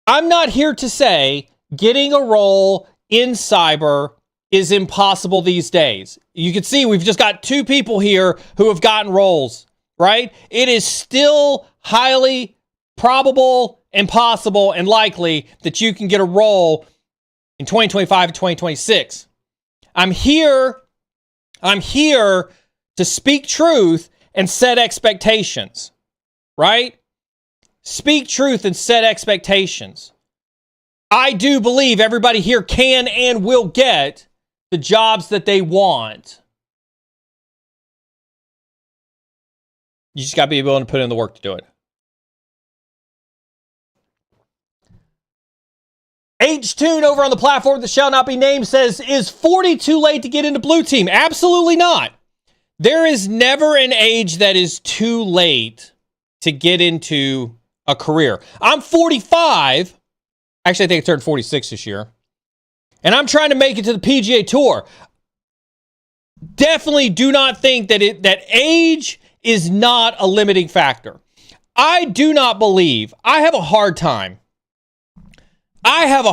I'm not here to say getting a role in cyber is impossible these days. You can see we've just got 2 people here who have gotten roles, right? It is still highly probable, impossible, and likely that you can get a role in 2025 and 2026. I'm here to speak truth and set expectations, right? Speak truth and set expectations. I do believe everybody here can and will get the jobs that they want. You just got to be willing to put in the work to do it. H-Tune over on the platform that shall not be named says, is 40 too late to get into blue team? Absolutely not. There is never an age that is too late to get into a career. I'm 45. Actually, I think I turned 46 this year. And I'm trying to make it to the PGA Tour. Definitely do not think that that age is not a limiting factor. I do not believe. I have a hard time. I have a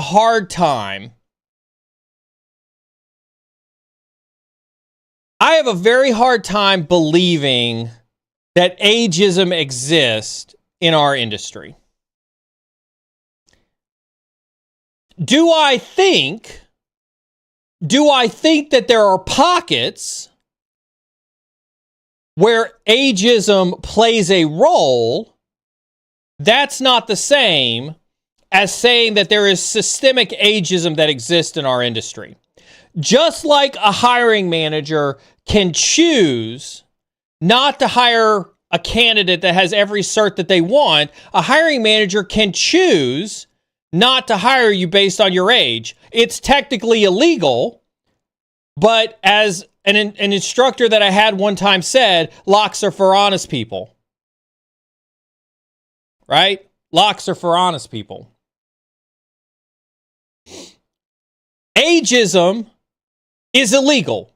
very hard time believing that ageism exists in our industry. Do I think that there are pockets where ageism plays a role? That's not the same as saying that there is systemic ageism that exists in our industry. Just like a hiring manager can choose not to hire a candidate that has every cert that they want, a hiring manager can choose not to hire you based on your age. It's technically illegal, but as an instructor that I had one time said, locks are for honest people. Right? Locks are for honest people. Ageism is illegal.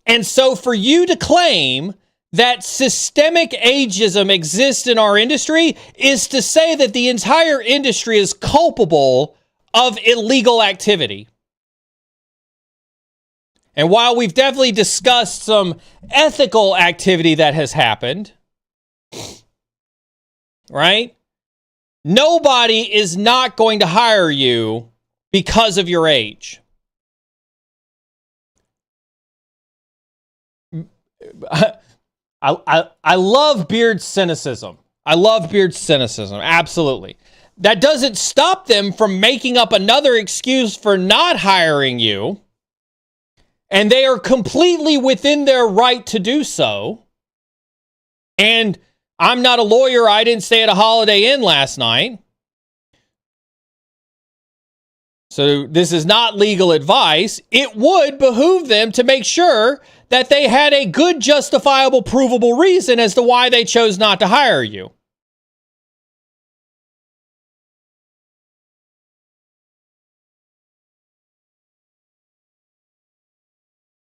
And so for you to claim that systemic ageism exists in our industry is to say that the entire industry is culpable of illegal activity. And while we've definitely discussed some ethical activity that has happened, right? Nobody is not going to hire you because of your age. I love Beard's cynicism. Absolutely. That doesn't stop them from making up another excuse for not hiring you. And they are completely within their right to do so. And I'm not a lawyer. I didn't stay at a Holiday Inn last night. So this is not legal advice. It would behoove them to make sure that they had a good, justifiable, provable reason as to why they chose not to hire you.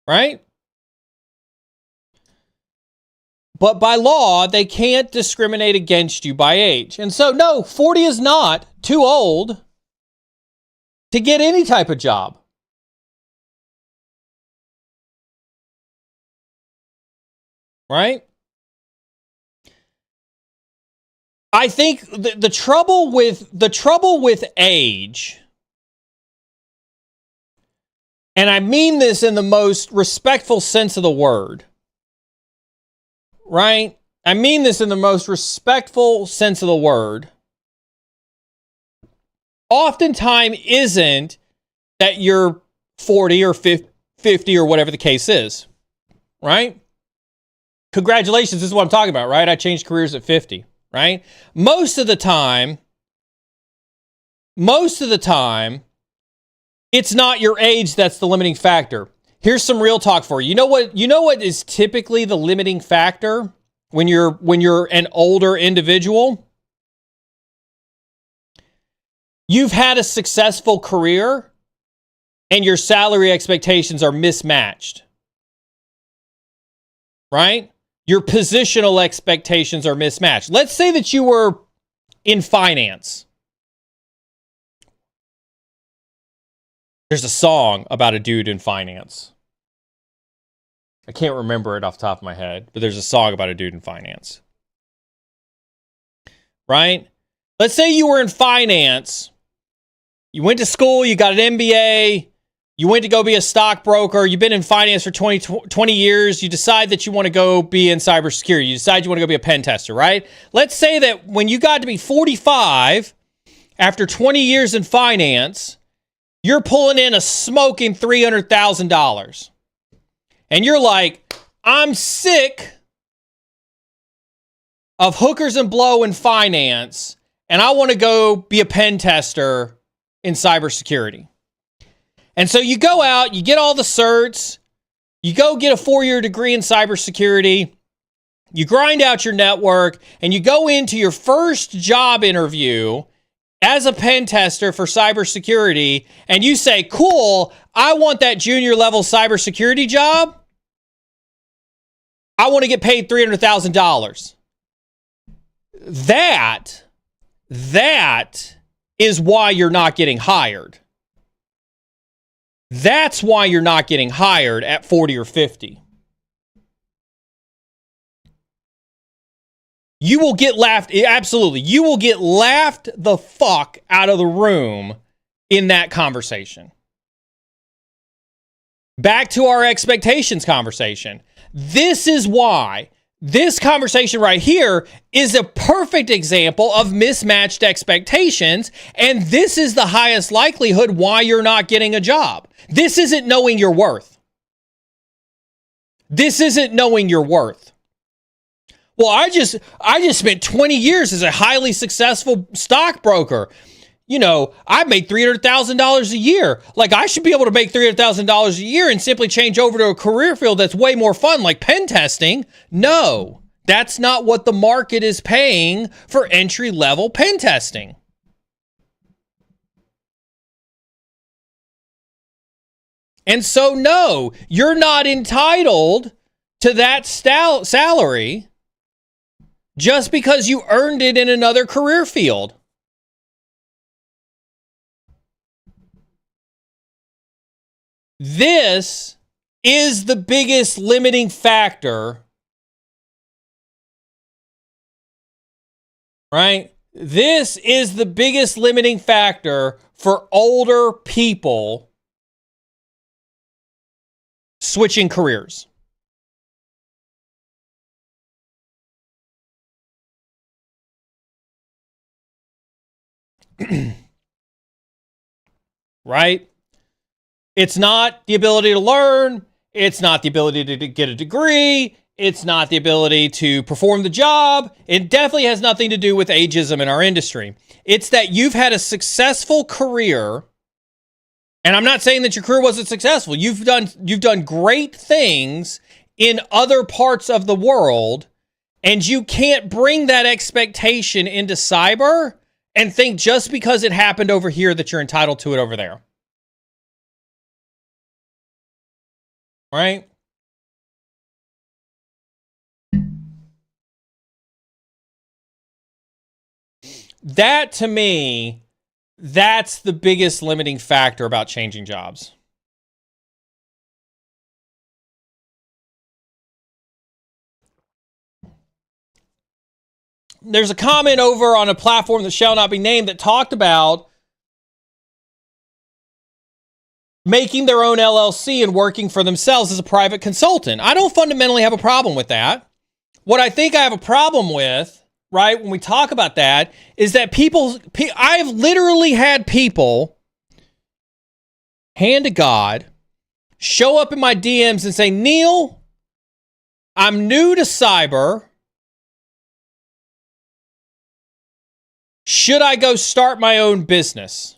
Right? But by law, they can't discriminate against you by age. And so, no, 40 is not too old to get any type of job. Right? I think the trouble with age, and I mean this in the most respectful sense of the word, right? I mean this in the most respectful sense of the word. Oftentimes isn't that you're 40 or 50 or whatever the case is, right? Congratulations, this is what I'm talking about, right? I changed careers at 50, right? Most of the time, it's not your age that's the limiting factor. Here's some real talk for you. You know what is typically the limiting factor when you're an older individual? You've had a successful career and your salary expectations are mismatched. Right? Your positional expectations are mismatched. Let's say that you were in finance. There's a song about a dude in finance. I can't remember it off the top of my head, but there's a song about a dude in finance. Right? Let's say you were in finance. You went to school, you got an MBA, you went to go be a stockbroker, you've been in finance for 20 years, you decide that you want to go be in cybersecurity, you decide you want to go be a pen tester, right? Let's say that when you got to be 45, after 20 years in finance, you're pulling in a smoking $300,000. And you're like, I'm sick of hookers and blow in finance, and I want to go be a pen tester in cybersecurity. And so you go out, you get all the certs, you go get a 4-year degree in cybersecurity, you grind out your network, and you go into your first job interview as a pen tester for cybersecurity, and you say, cool, I want that junior level cybersecurity job. I want to get paid $300,000. That is why you're not getting hired. That's why you're not getting hired at 40 or 50. You will get laughed. Absolutely. You will get laughed the fuck out of the room in that conversation. Back to our expectations conversation. This is why this conversation right here is a perfect example of mismatched expectations. And this is the highest likelihood why you're not getting a job. This isn't knowing your worth. This isn't knowing your worth. Well, I just spent 20 years as a highly successful stockbroker. You know, I made $300,000 a year. Like, I should be able to make $300,000 a year and simply change over to a career field that's way more fun, like pen testing. No, that's not what the market is paying for entry-level pen testing. And so, no, you're not entitled to that salary just because you earned it in another career field. This is the biggest limiting factor, right? This is the biggest limiting factor for older people switching careers. Right? It's not the ability to learn. It's not the ability to get a degree. It's not the ability to perform the job. It definitely has nothing to do with ageism in our industry. It's that you've had a successful career. And I'm not saying that your career wasn't successful. You've done great things in other parts of the world, and you can't bring that expectation into cyber and think just because it happened over here that you're entitled to it over there. Right? That, to me, that's the biggest limiting factor about changing jobs. There's a comment over on a platform that shall not be named that talked about making their own LLC and working for themselves as a private consultant. I don't fundamentally have a problem with that. What I think I have a problem with, right, when we talk about that, is that I've literally had people, hand to God, show up in my DMs and say, Neal, I'm new to cyber. Should I go start my own business?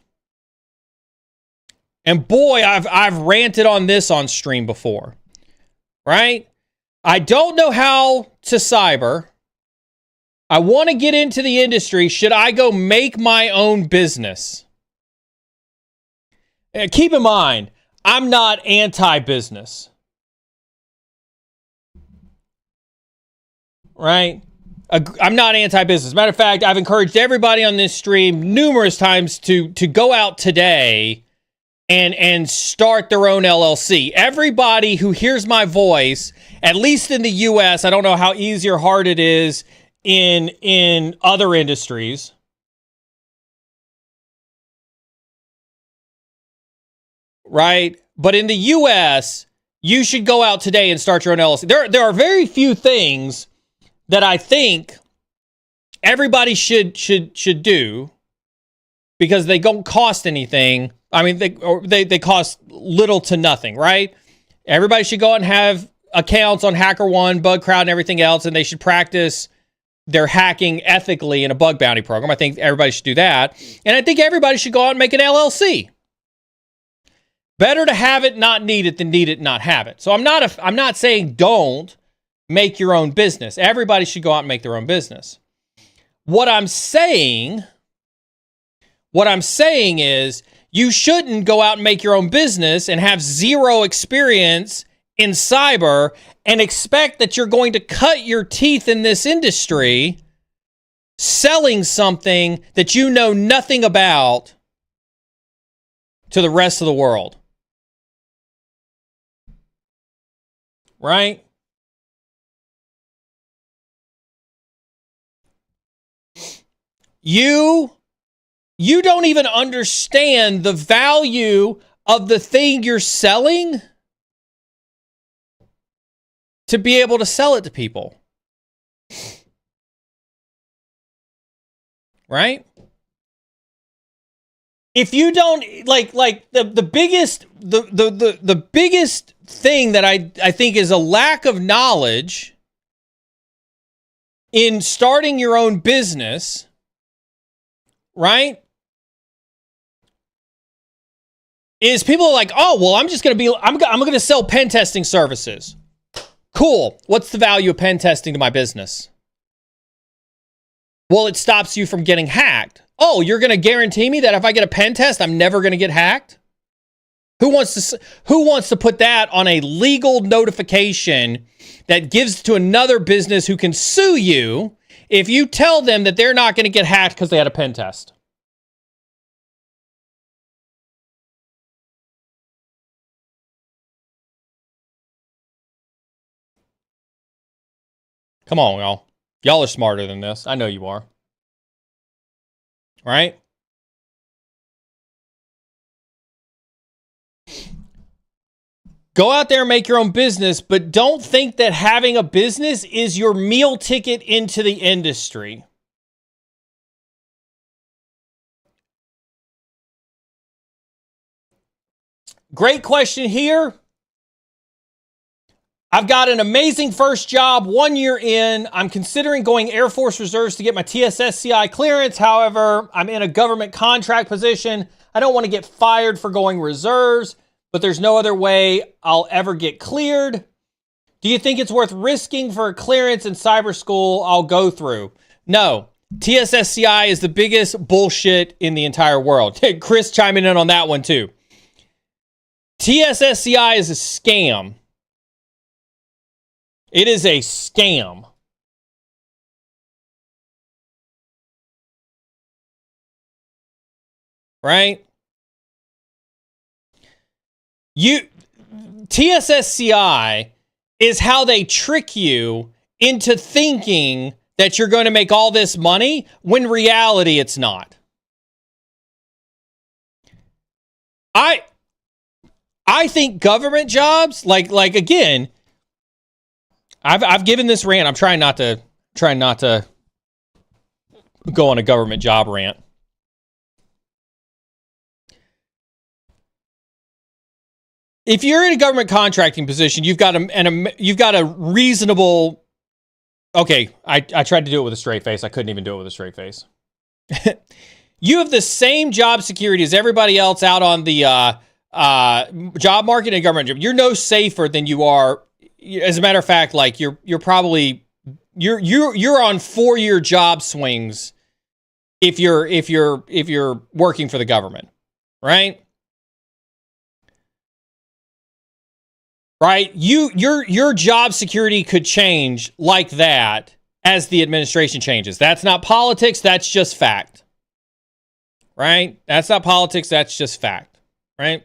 And boy, I've ranted on this on stream before, right? I don't know how to cyber. I want to get into the industry. Should I go make my own business? Keep in mind, I'm not anti-business, right? I'm not anti-business. Matter of fact, I've encouraged everybody on this stream numerous times to go out today and start their own LLC. Everybody who hears my voice, at least in the US, I don't know how easy or hard it is in other industries. Right? But in the US, you should go out today and start your own LLC. There are very few things that I think everybody should do because they don't cost anything. I mean, they cost little to nothing, right? Everybody should go out and have accounts on HackerOne, BugCrowd, and everything else, and they should practice they're hacking ethically in a bug bounty program. I think everybody should do that. And I think everybody should go out and make an LLC. Better to have it, not need it, than need it, not have it. So I'm not saying don't make your own business. Everybody should go out and make their own business. What I'm saying is you shouldn't go out and make your own business and have zero experience in cyber and expect that you're going to cut your teeth in this industry selling something that you know nothing about to the rest of the world. Right? You don't even understand the value of the thing you're selling to be able to sell it to people. Right? If you don't like the biggest thing that I think is a lack of knowledge in starting your own business, right? Is people are like, oh, well, I'm going to sell pen testing services. Cool. What's the value of pen testing to my business? Well, it stops you from getting hacked. Oh, you're going to guarantee me that if I get a pen test, I'm never going to get hacked? Who wants to put that on a legal notification that gives to another business who can sue you if you tell them that they're not going to get hacked because they had a pen test? Come on, y'all. Y'all are smarter than this. I know you are. Right? Go out there and make your own business, but don't think that having a business is your meal ticket into the industry. Great question here. I've got an amazing first job 1 year in. I'm considering going Air Force Reserves to get my TSSCI clearance. However, I'm in a government contract position. I don't want to get fired for going reserves, but there's no other way I'll ever get cleared. Do you think it's worth risking for a clearance in cyber school I'll go through? No. TSSCI is the biggest bullshit in the entire world. Chris chiming in on that one too. TSSCI is a scam. It is a scam. Right? TSSCI is how they trick you into thinking that you're going to make all this money when reality it's not. I think government jobs, like again, I've given this rant. I'm trying not to go on a government job rant. If you're in a government contracting position, you've got a reasonable. Okay, I tried to do it with a straight face. I couldn't even do it with a straight face. You have the same job security as everybody else out on the job market and government job. You're no safer than you are. As a matter of fact, like you're probably on 4-year job swings if you're working for the government, right? Right? Your job security could change like that as the administration changes. That's not politics, that's just fact. Right? That's not politics, that's just fact. Right?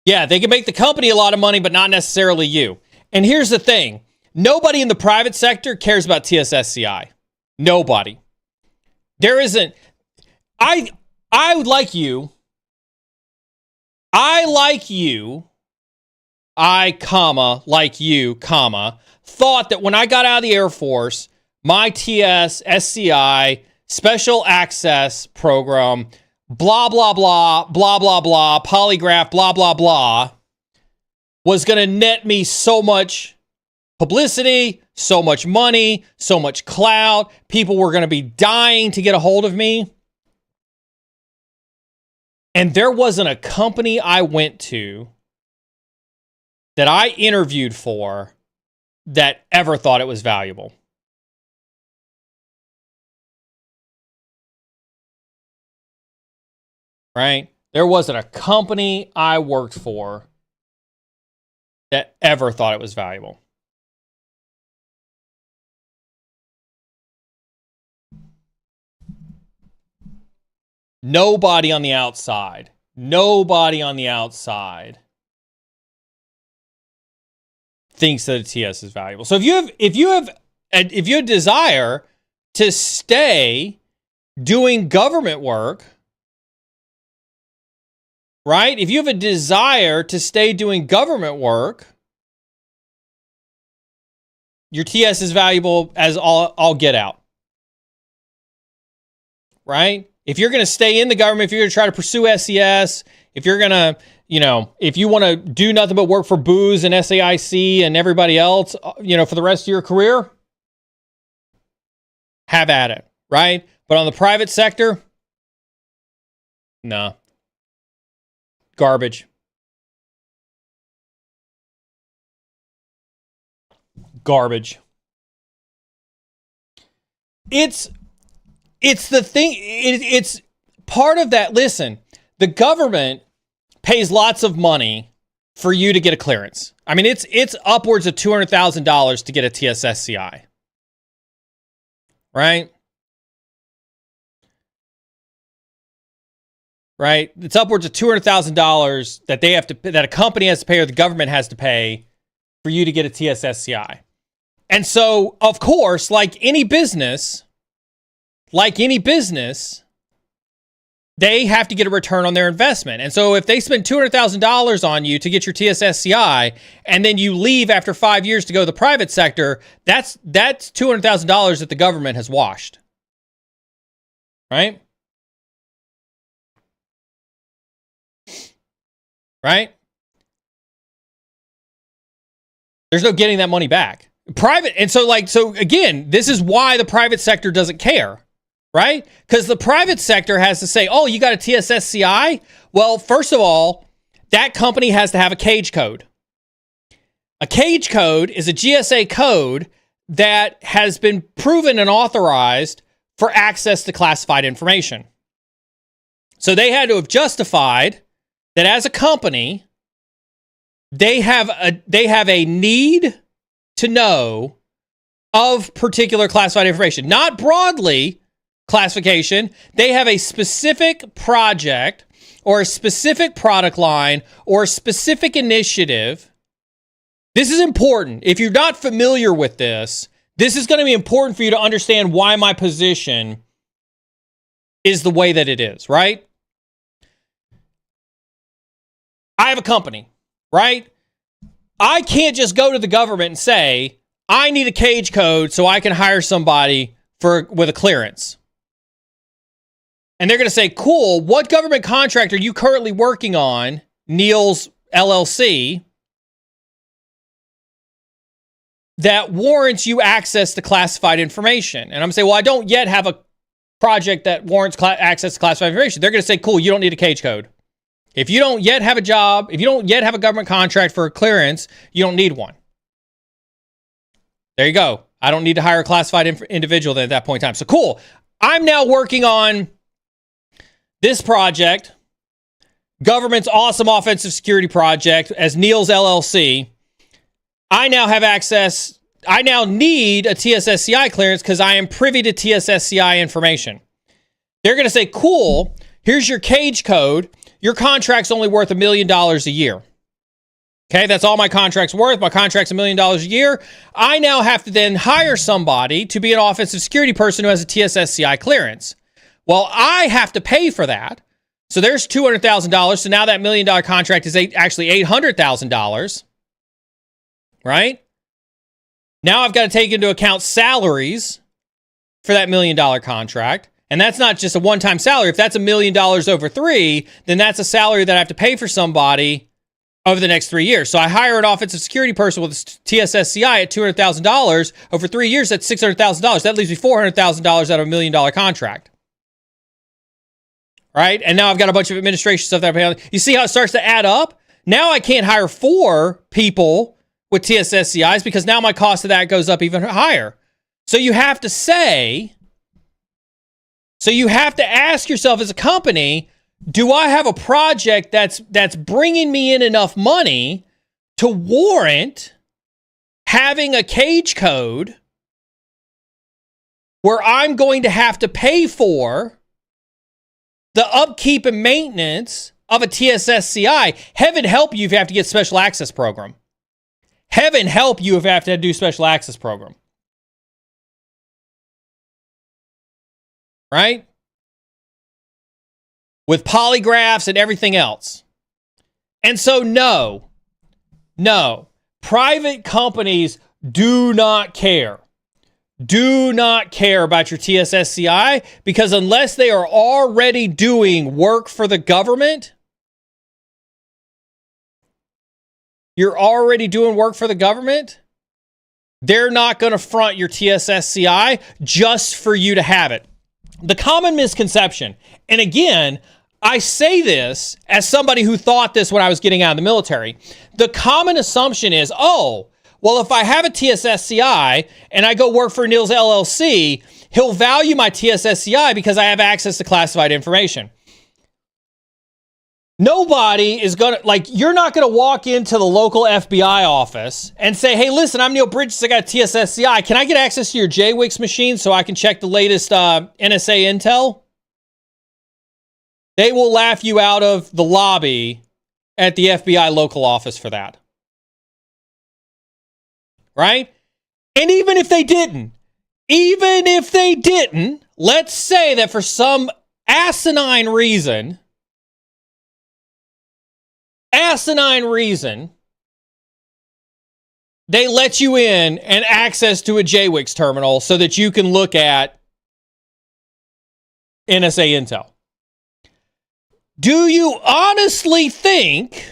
Yeah, they can make the company a lot of money, but not necessarily you. And here's the thing. Nobody in the private sector cares about TSSCI. Nobody. There isn't. I would like you. Like you, thought that when I got out of the Air Force, my TSSCI special access program, blah, blah, blah, blah, blah, blah, polygraph, blah, blah, blah, was going to net me so much publicity, so much money, so much clout. People were going to be dying to get a hold of me. And there wasn't a company I went to that I interviewed for that ever thought it was valuable. Right? There wasn't a company I worked for that ever thought it was valuable. Nobody on the outside thinks that a TS is valuable. So if you have a desire to stay doing government work, right? If you have a desire to stay doing government work, your TS is valuable as all get out. Right? If you're going to stay in the government, if you're going to try to pursue SES, if you're going to, if you want to do nothing but work for Booz and SAIC and everybody else, for the rest of your career, have at it, right? But on the private sector, no. Garbage. It's the thing. It's part of that. Listen, the government pays lots of money for you to get a clearance. I mean, it's upwards of $200,000 to get a TSSCI. Right? Right? It's upwards of $200,000 that a company has to pay or the government has to pay for you to get a TSSCI. And so, of course, like any business, they have to get a return on their investment. And so if they spend $200,000 on you to get your TSSCI and then you leave after 5 years to go to the private sector, that's $200,000 that the government has washed. Right? Right? There's no getting that money back. So again, this is why the private sector doesn't care, right? Because the private sector has to say, oh, you got a TSSCI? Well, first of all, that company has to have a cage code. A cage code is a GSA code that has been proven and authorized for access to classified information. So they had to have justified that as a company, they have a need to know of particular classified information, not broadly classification. They have a specific project or a specific product line or a specific initiative. This is important. If you're not familiar with this is going to be important for you to understand why my position is the way that it is, right? I have a company, right? I can't just go to the government and say, I need a cage code so I can hire somebody with a clearance. And they're going to say, cool, what government contract are you currently working on, Neal's LLC, that warrants you access to classified information? And I'm going to say, well, I don't yet have a project that warrants access to classified information. They're going to say, cool, you don't need a cage code. If you don't yet have a job, if you don't yet have a government contract for a clearance, you don't need one. There you go. I don't need to hire a classified individual at that point in time. So cool. I'm now working on this project, government's awesome offensive security project as Neal's LLC. I now have access. I now need a TSSCI clearance because I am privy to TSSCI information. They're going to say, cool, here's your cage code. Your contract's only worth $1 million a year. Okay, that's all my contract's worth. My contract's $1 million a year. I now have to then hire somebody to be an offensive security person who has a TSSCI clearance. Well, I have to pay for that. So there's $200,000. So now that $1 million contract is actually $800,000. Right? Now I've got to take into account salaries for that $1 million contract. And that's not just a one-time salary. If that's $1 million over 3, then that's a salary that I have to pay for somebody over the next 3 years. So I hire an offensive security person with a TSSCI at $200,000 over 3 years. That's $600,000. That leaves me $400,000 out of $1 million contract. Right? And now I've got a bunch of administration stuff that I'm paying. You see how it starts to add up? Now I can't hire 4 people with TSSCIs because now my cost of that goes up even higher. So you have to ask yourself as a company, do I have a project that's bringing me in enough money to warrant having a cage code where I'm going to have to pay for the upkeep and maintenance of a TSSCI? Heaven help you if you have to get special access program. Heaven help you if you have to do special access program. Right? With polygraphs and everything else. And so no, private companies do not care. Do not care about your TSSCI because unless they are already doing work for the government, you're already doing work for the government, they're not going to front your TSSCI just for you to have it. The common misconception, and again, I say this as somebody who thought this when I was getting out of the military. The common assumption is, oh, well, if I have a TSSCI and I go work for Neal's LLC, he'll value my TSSCI because I have access to classified information. Nobody is going to, you're not going to walk into the local FBI office and say, hey, listen, I'm Neal Bridges, I got a TSSCI. Can I get access to your JWIX machine so I can check the latest NSA intel? They will laugh you out of the lobby at the FBI local office for that. Right? And even if they didn't, let's say that for some asinine reason, they let you in and access to a JWIX terminal so that you can look at NSA intel. Do you honestly think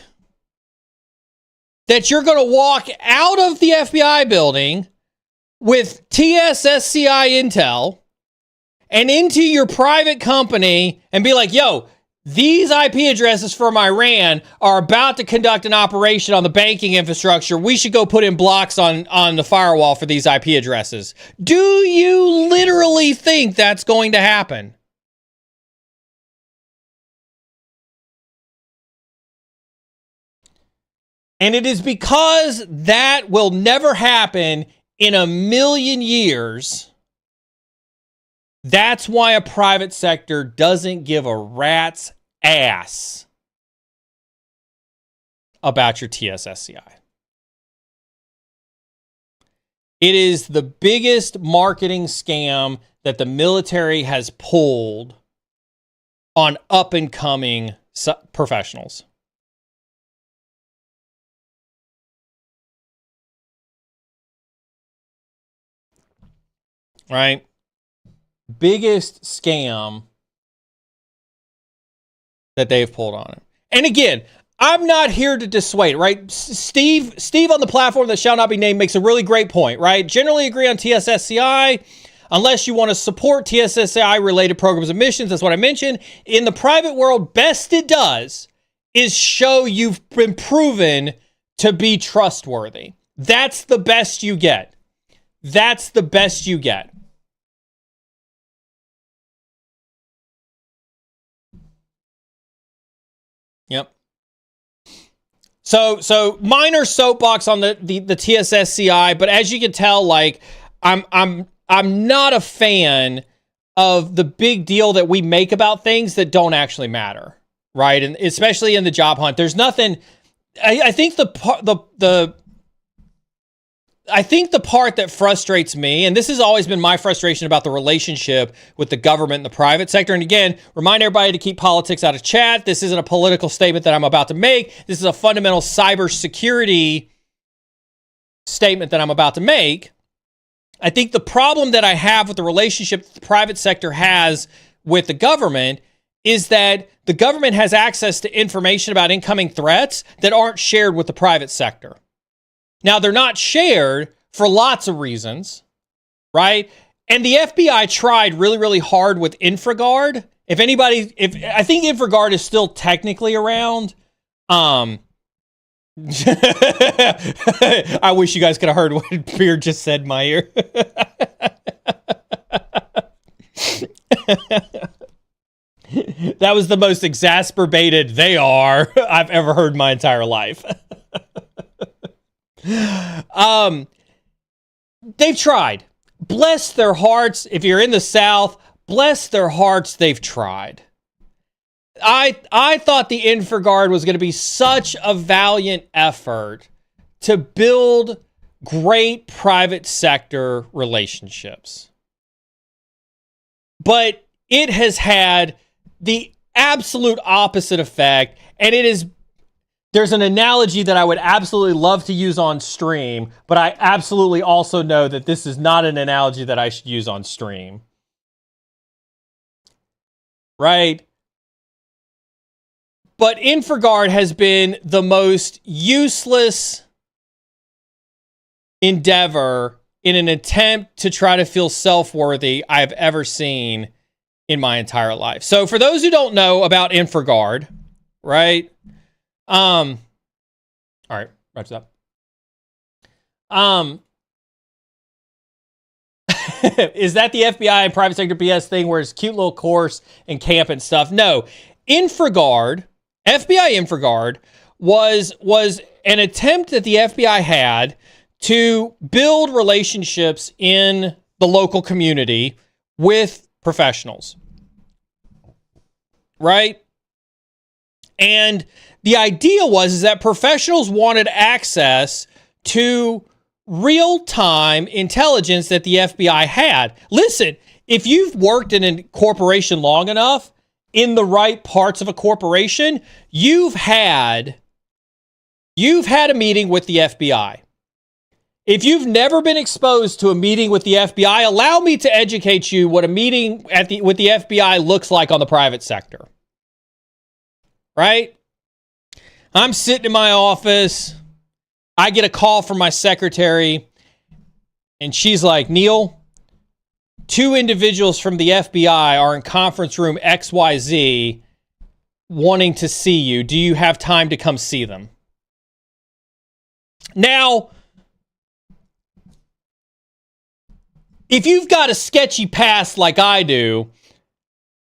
that you're going to walk out of the FBI building with TSSCI intel and into your private company and be like, yo, these IP addresses from Iran are about to conduct an operation on the banking infrastructure. We should go put in blocks on the firewall for these IP addresses. Do you literally think that's going to happen? And it is because that will never happen in a million years. That's why a private sector doesn't give a rat's ass about your TSSCI. It is the biggest marketing scam that the military has pulled on up-and-coming professionals. Right? Biggest scam that they've pulled on it. And again, I'm not here to dissuade, right? Steve on the platform that shall not be named makes a really great point, right? Generally agree on TSSCI unless you want to support TSSCI related programs and missions. That's what I mentioned. In the private world, best it does is show you've been proven to be trustworthy. That's the best you get. That's the best you get. Yep. So minor soapbox on the TSSCI, but as you can tell, like I'm not a fan of the big deal that we make about things that don't actually matter, right? And especially in the job hunt, there's nothing. I think I think the part that frustrates me, and this has always been my frustration about the relationship with the government and the private sector. And again, remind everybody to keep politics out of chat. This isn't a political statement that I'm about to make. This is a fundamental cybersecurity statement that I'm about to make. I think the problem that I have with the relationship the private sector has with the government is that the government has access to information about incoming threats that aren't shared with the private sector. Now, they're not shared for lots of reasons, right? And the FBI tried really, really hard with InfraGard. If I think InfraGard is still technically around. I wish you guys could have heard what Beard just said in my ear. That was the most exasperated they are I've ever heard in my entire life. They've tried. Bless their hearts. If you're in the South, bless their hearts, they've tried. I thought the InfraGard was going to be such a valiant effort to build great private sector relationships. But it has had the absolute opposite effect, and there's an analogy that I would absolutely love to use on stream, but I absolutely also know that this is not an analogy that I should use on stream. Right? But InfraGard has been the most useless endeavor in an attempt to try to feel self-worthy I've ever seen in my entire life. So for those who don't know about InfraGard, right? All right, wraps up. Is that the FBI and private sector BS thing where it's cute little course and camp and stuff? No. InfraGard, FBI InfraGard, was an attempt that the FBI had to build relationships in the local community with professionals. Right? And the idea was that professionals wanted access to real-time intelligence that the FBI had. Listen, if you've worked in a corporation long enough, in the right parts of a corporation, you've had a meeting with the FBI. If you've never been exposed to a meeting with the FBI, allow me to educate you what a meeting with the FBI looks like on the private sector. Right? I'm sitting in my office. I get a call from my secretary, and she's like, Neal, 2 individuals from the FBI are in conference room XYZ wanting to see you. Do you have time to come see them? Now, if you've got a sketchy past like I do,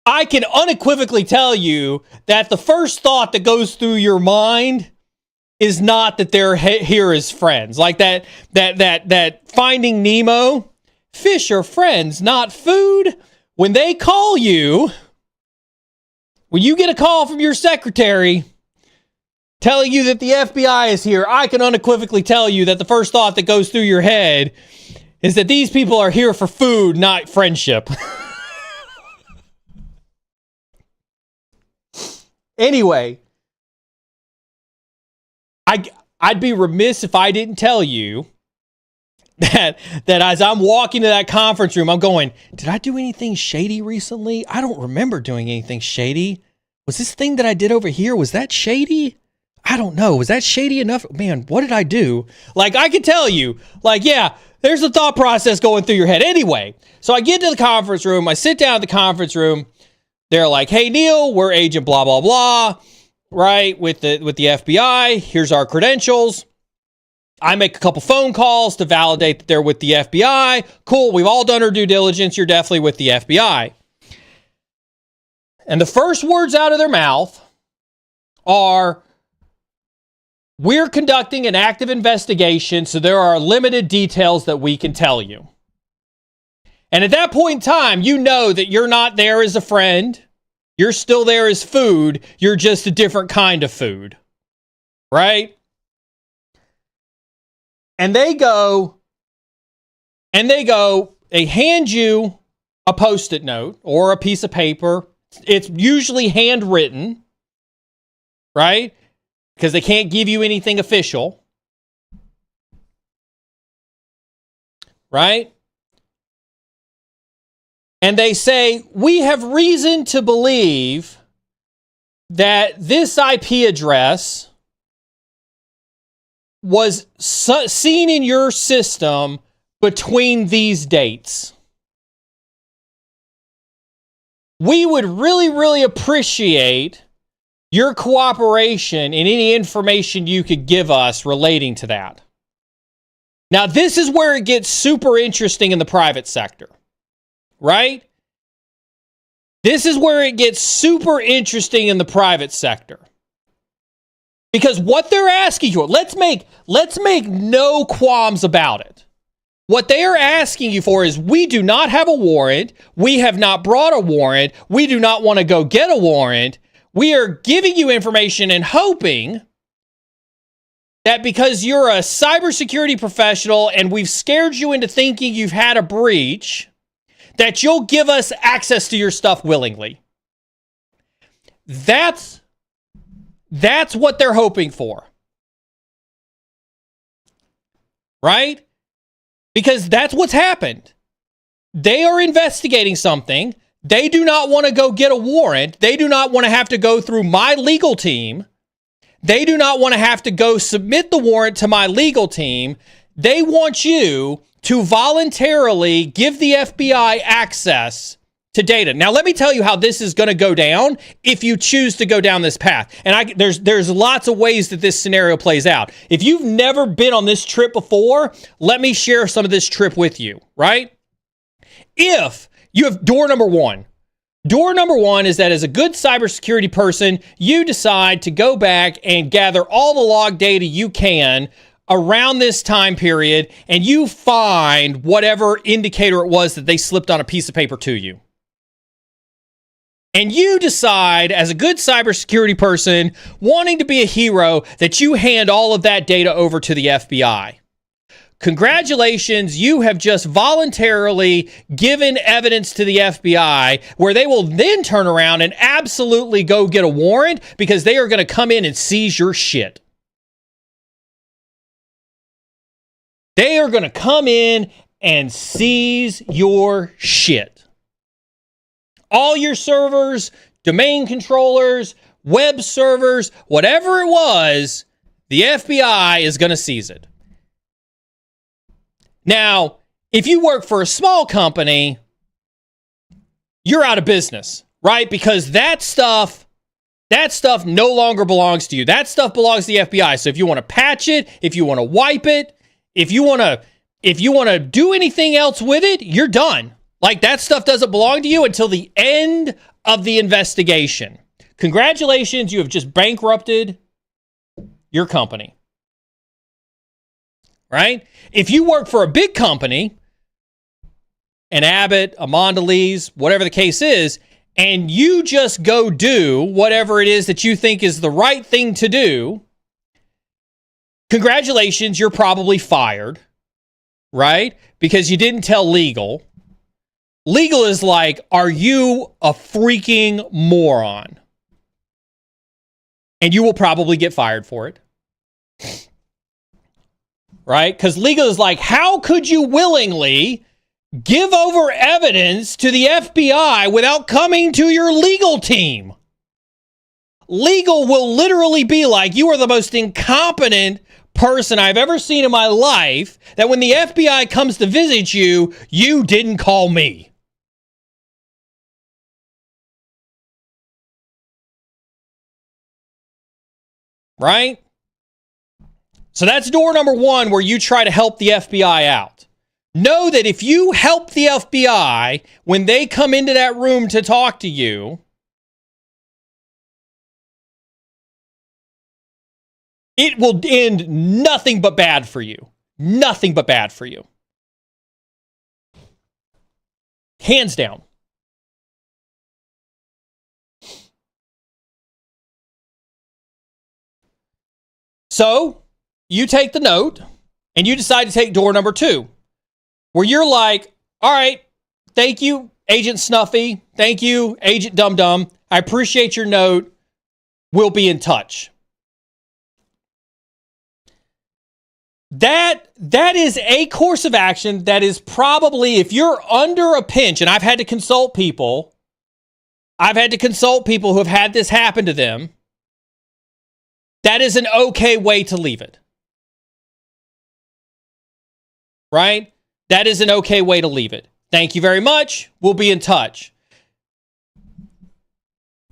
I can unequivocally tell you that the first thought that goes through your mind is not that they're here as friends. Like that Finding Nemo, fish are friends, not food. When they call you, when you get a call from your secretary telling you that the FBI is here, I can unequivocally tell you that the first thought that goes through your head is that these people are here for food, not friendship. Anyway, I'd be remiss if I didn't tell you that as I'm walking to that conference room, I'm going, did I do anything shady recently? I don't remember doing anything shady. Was this thing that I did over here, was that shady? I don't know. Was that shady enough? Man, what did I do? Like, I can tell you, like, yeah, there's a thought process going through your head. Anyway, so I get to the conference room. I sit down at the conference room. They're like, hey, Neal, we're agent blah, blah, blah, right, with the FBI. Here's our credentials. I make a couple phone calls to validate that they're with the FBI. Cool, we've all done our due diligence. You're definitely with the FBI. And the first words out of their mouth are, we're conducting an active investigation, so there are limited details that we can tell you. And at that point in time, you know that you're not there as a friend. You're still there as food. You're just a different kind of food. Right? And they hand you a Post-it note or a piece of paper. It's usually handwritten. Right? Because they can't give you anything official. Right? And they say, we have reason to believe that this IP address was seen in your system between these dates. We would really, really appreciate your cooperation in any information you could give us relating to that. Now, this is where it gets super interesting in the private sector, right? This is where it gets super interesting in the private sector. Because what they're asking you, let's make no qualms about it. What they are asking you for is, we do not have a warrant. We have not brought a warrant. We do not want to go get a warrant. We are giving you information and hoping that because you're a cybersecurity professional and we've scared you into thinking you've had a breach, that you'll give us access to your stuff willingly. That's what they're hoping for. Right? Because that's what's happened. They are investigating something. They do not want to go get a warrant. They do not want to have to go through my legal team. They do not want to have to go submit the warrant to my legal team. They want you to voluntarily give the FBI access to data. Now, let me tell you how this is going to go down if you choose to go down this path. And there's lots of ways that this scenario plays out. If you've never been on this trip before, let me share some of this trip with you, right? If you have door number one. Door number one is that as a good cybersecurity person, you decide to go back and gather all the log data you can around this time period, and you find whatever indicator it was that they slipped on a piece of paper to you. And you decide, as a good cybersecurity person, wanting to be a hero, that you hand all of that data over to the FBI. Congratulations, you have just voluntarily given evidence to the FBI, where they will then turn around and absolutely go get a warrant because they are going to come in and seize your shit. They are going to come in and seize your shit. All your servers, domain controllers, web servers, whatever it was, the FBI is going to seize it. Now, if you work for a small company, you're out of business, right? Because that stuff no longer belongs to you. That stuff belongs to the FBI. So if you want to patch it, if you want to wipe it, if you want to do anything else with it, you're done. Like, that stuff doesn't belong to you until the end of the investigation. Congratulations, you have just bankrupted your company. Right? If you work for a big company, an Abbott, a Mondelez, whatever the case is, and you just go do whatever it is that you think is the right thing to do, congratulations, you're probably fired, right? Because you didn't tell legal. Legal is like, are you a freaking moron? And you will probably get fired for it. Right? Because legal is like, how could you willingly give over evidence to the FBI without coming to your legal team? Legal will literally be like, you are the most incompetent person I've ever seen in my life, that when the FBI comes to visit you, you didn't call me. Right? So that's door number one, where you try to help the FBI out. Know that if you help the FBI when they come into that room to talk to you, it will end nothing but bad for you. Nothing but bad for you. Hands down. So, you take the note, and you decide to take door number two, where you're like, all right, thank you, Agent Snuffy. Thank you, Agent Dum Dum. I appreciate your note. We'll be in touch. That is a course of action that is probably, if you're under a pinch, and I've had to consult people, I've had to consult people who have had this happen to them. That is an okay way to leave it. Right? That is an okay way to leave it. Thank you very much. We'll be in touch.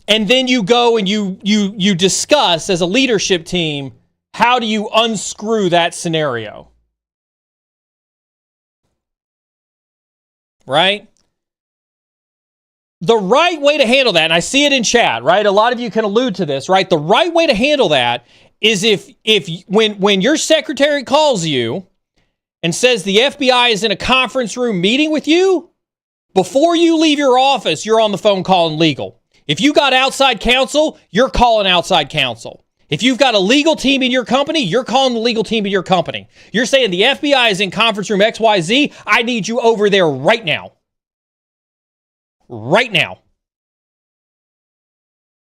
And then you go and you discuss as a leadership team, how do you unscrew that scenario? Right? The right way to handle that, and I see it in chat, right? A lot of you can allude to this, right? The right way to handle that is when your secretary calls you and says the FBI is in a conference room meeting with you, before you leave your office, you're on the phone calling legal. If you got outside counsel, you're calling outside counsel. If you've got a legal team in your company, you're calling the legal team in your company. You're saying the FBI is in conference room XYZ. I need you over there right now. Right now.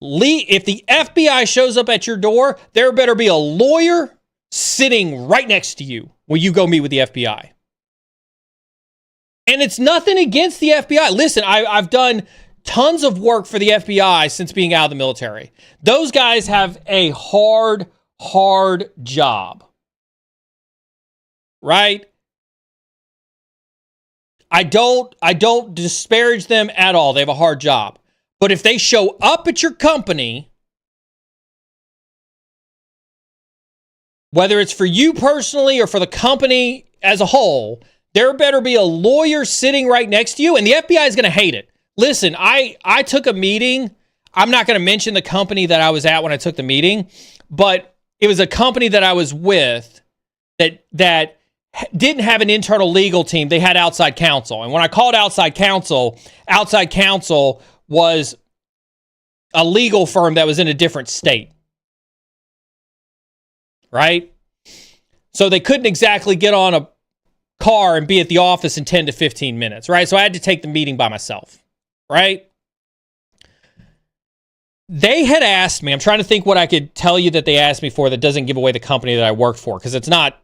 If the FBI shows up at your door, there better be a lawyer sitting right next to you when you go meet with the FBI. And it's nothing against the FBI. Listen, I've done tons of work for the FBI since being out of the military. Those guys have a hard job. Right? I don't disparage them at all. They have a hard job. But if they show up at your company, whether it's for you personally or for the company as a whole, there better be a lawyer sitting right next to you, and the FBI is going to hate it. Listen, I took a meeting. I'm not going to mention the company that I was at when I took the meeting, but it was a company that I was with that didn't have an internal legal team. They had outside counsel. And when I called outside counsel was a legal firm that was in a different state. Right? So they couldn't exactly get on a car and be at the office in 10 to 15 minutes, right? So I had to take the meeting by myself, right? They had asked me, I'm trying to think what I could tell you that they asked me for that doesn't give away the company that I worked for, because it's not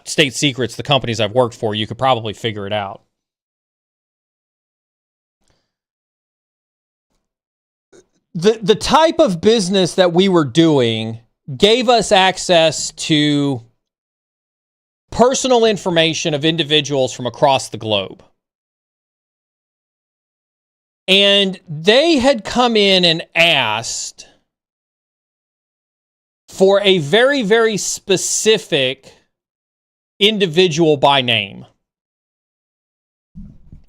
state secrets, the companies I've worked for. You could probably figure it out. The type of business that we were doing gave us access to personal information of individuals from across the globe. And they had come in and asked for a very, very specific individual by name.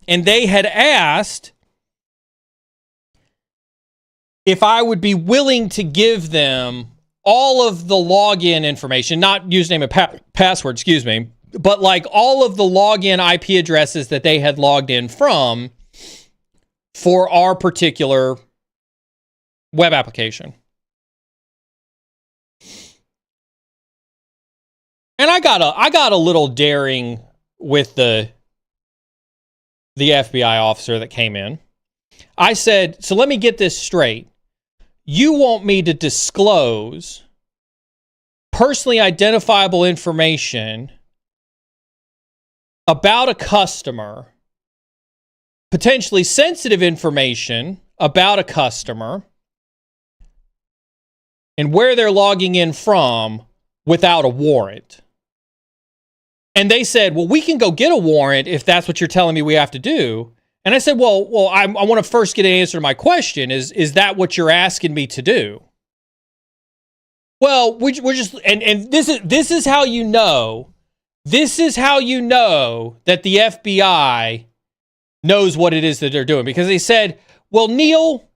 And they had asked if I would be willing to give them all of the login information, not username and password, excuse me, but like all of the login IP addresses that they had logged in from for our particular web application. And I got a little daring with the FBI officer that came in. I said, so let me get this straight. You want me to disclose personally identifiable information about a customer, potentially sensitive information about a customer, and where they're logging in from without a warrant? And they said, well, we can go get a warrant if that's what you're telling me we have to do. And I said, well, I want to first get an answer to my question. Is that what you're asking me to do? Well, we're just, and this is how you know. This is how you know that the FBI knows what it is that they're doing. Because they said, well, Neal,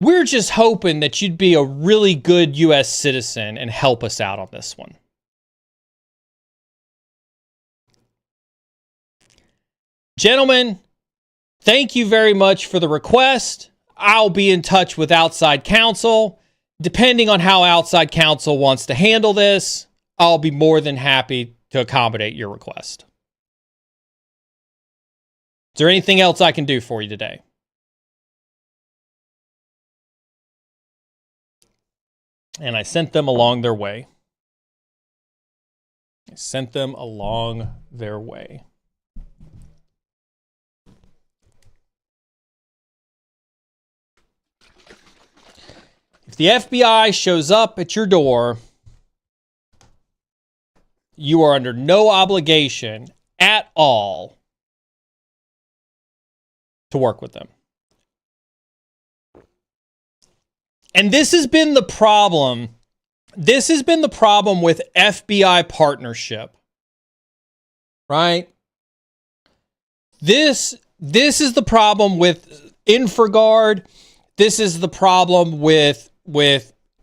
we're just hoping that you'd be a really good U.S. citizen and help us out on this one. Gentlemen, thank you very much for the request. I'll be in touch with outside counsel. Depending on how outside counsel wants to handle this, I'll be more than happy to accommodate your request. Is there anything else I can do for you today? And I sent them along their way. I sent them along their way. If the FBI shows up at your door, you are under no obligation at all to work with them. And this has been the problem. This has been the problem with FBI partnership, right? This is the problem with InfraGard. This is the problem with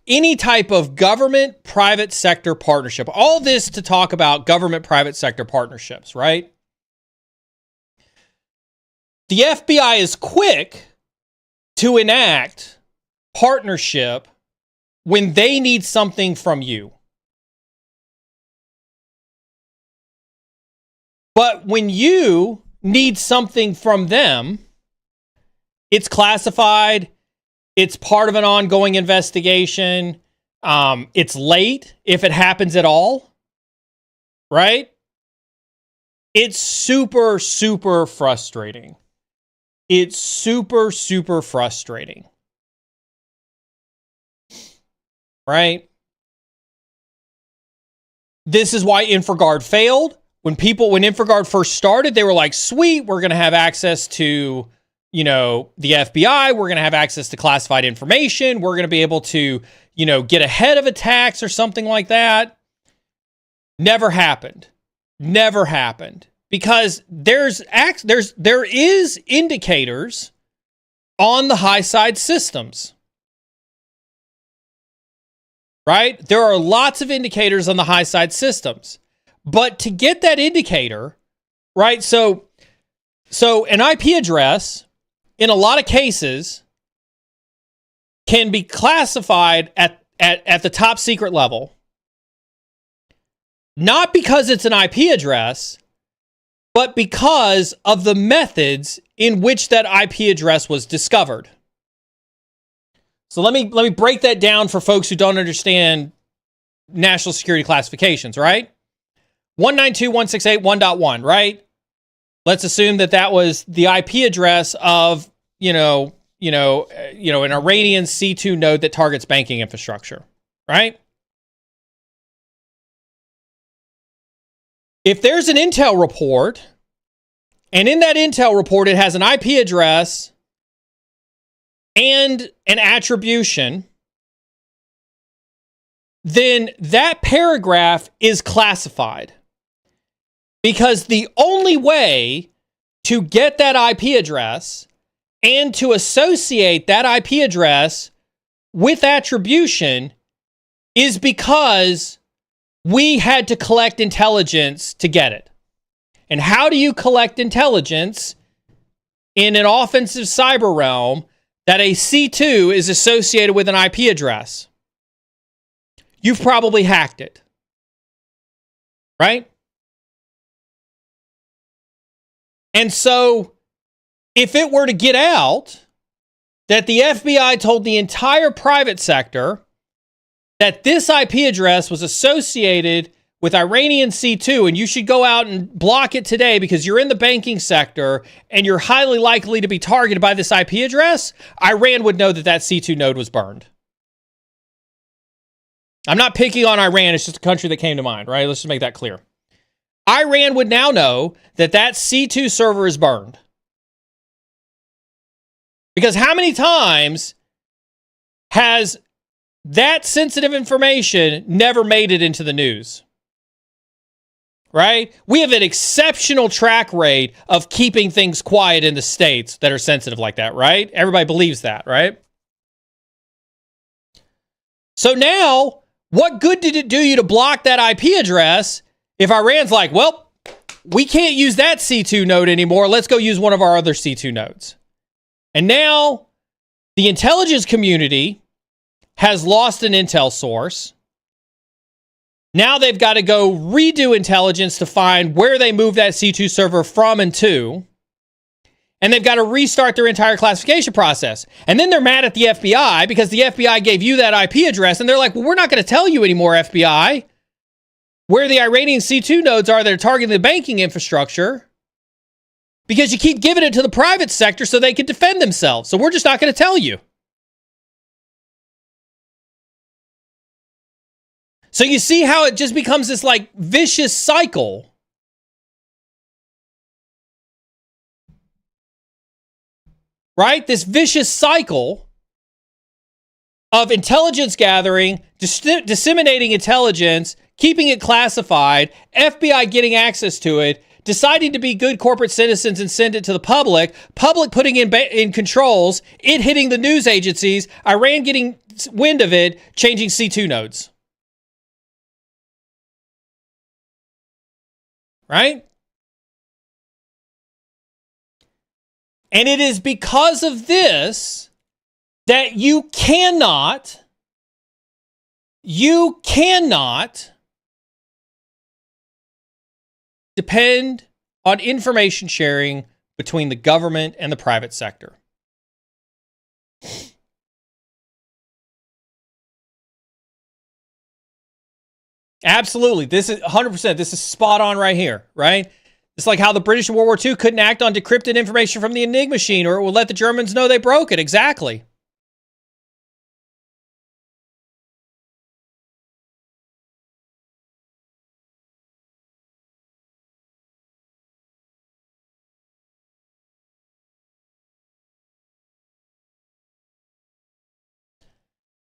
any type of government private sector partnership. All this to talk about government private sector partnerships, right? The FBI is quick to enact partnership when they need something from you. But when you need something from them, it's classified, it's part of an ongoing investigation, it's late if it happens at all, right? It's super, super frustrating. It's super, super frustrating. Right? This is why InfraGard failed. When InfraGard first started, they were like, sweet, we're going to have access to, the FBI. We're going to have access to classified information. We're going to be able to, get ahead of attacks or something like that. Never happened. Never happened. Because there is indicators on the high side systems. Right? There are lots of indicators on the high side systems. But to get that indicator, right? So an IP address, in a lot of cases, can be classified at the top secret level. Not because it's an IP address, but because of the methods in which that IP address was discovered. So let me break that down for folks who don't understand national security classifications, right? 192.168.1.1, right? Let's assume that was the IP address of, an Iranian C2 node that targets banking infrastructure, right? If there's an intel report, and in that intel report it has an IP address and an attribution, then that paragraph is classified. Because the only way to get that IP address and to associate that IP address with attribution is because we had to collect intelligence to get it. And how do you collect intelligence in an offensive cyber realm that a C2 is associated with an IP address? You've probably hacked it. Right? And so, if it were to get out that the FBI told the entire private sector that this IP address was associated with Iranian C2 and you should go out and block it today because you're in the banking sector and you're highly likely to be targeted by this IP address, Iran would know that that C2 node was burned. I'm not picking on Iran, it's just a country that came to mind, right? Let's just make that clear. Iran would now know that that C2 server is burned. Because how many times has that sensitive information never made it into the news? Right? We have an exceptional track rate of keeping things quiet in the states that are sensitive like that, right? Everybody believes that, right? So now, what good did it do you to block that IP address if Iran's like, well, we can't use that C2 node anymore. Let's go use one of our other C2 nodes. And now the intelligence community has lost an intel source. Now they've got to go redo intelligence to find where they moved that C2 server from and to. And they've got to restart their entire classification process. And then they're mad at the FBI because the FBI gave you that IP address. And they're like, well, we're not going to tell you anymore, FBI, where the Iranian C2 nodes are that are targeting the banking infrastructure, because you keep giving it to the private sector so they can defend themselves. So we're just not going to tell you. So you see how it just becomes this like vicious cycle. Right? This vicious cycle of intelligence gathering, disseminating intelligence, keeping it classified, FBI getting access to it, deciding to be good corporate citizens and send it to the public putting in controls, it hitting the news agencies, Iran getting wind of it, changing C2 nodes. Right? And it is because of this that you cannot depend on information sharing between the government and the private sector. Absolutely. This is 100%. This is spot on right here, right? It's like how the British in World War II couldn't act on decrypted information from the Enigma machine, or it would let the Germans know they broke it. Exactly.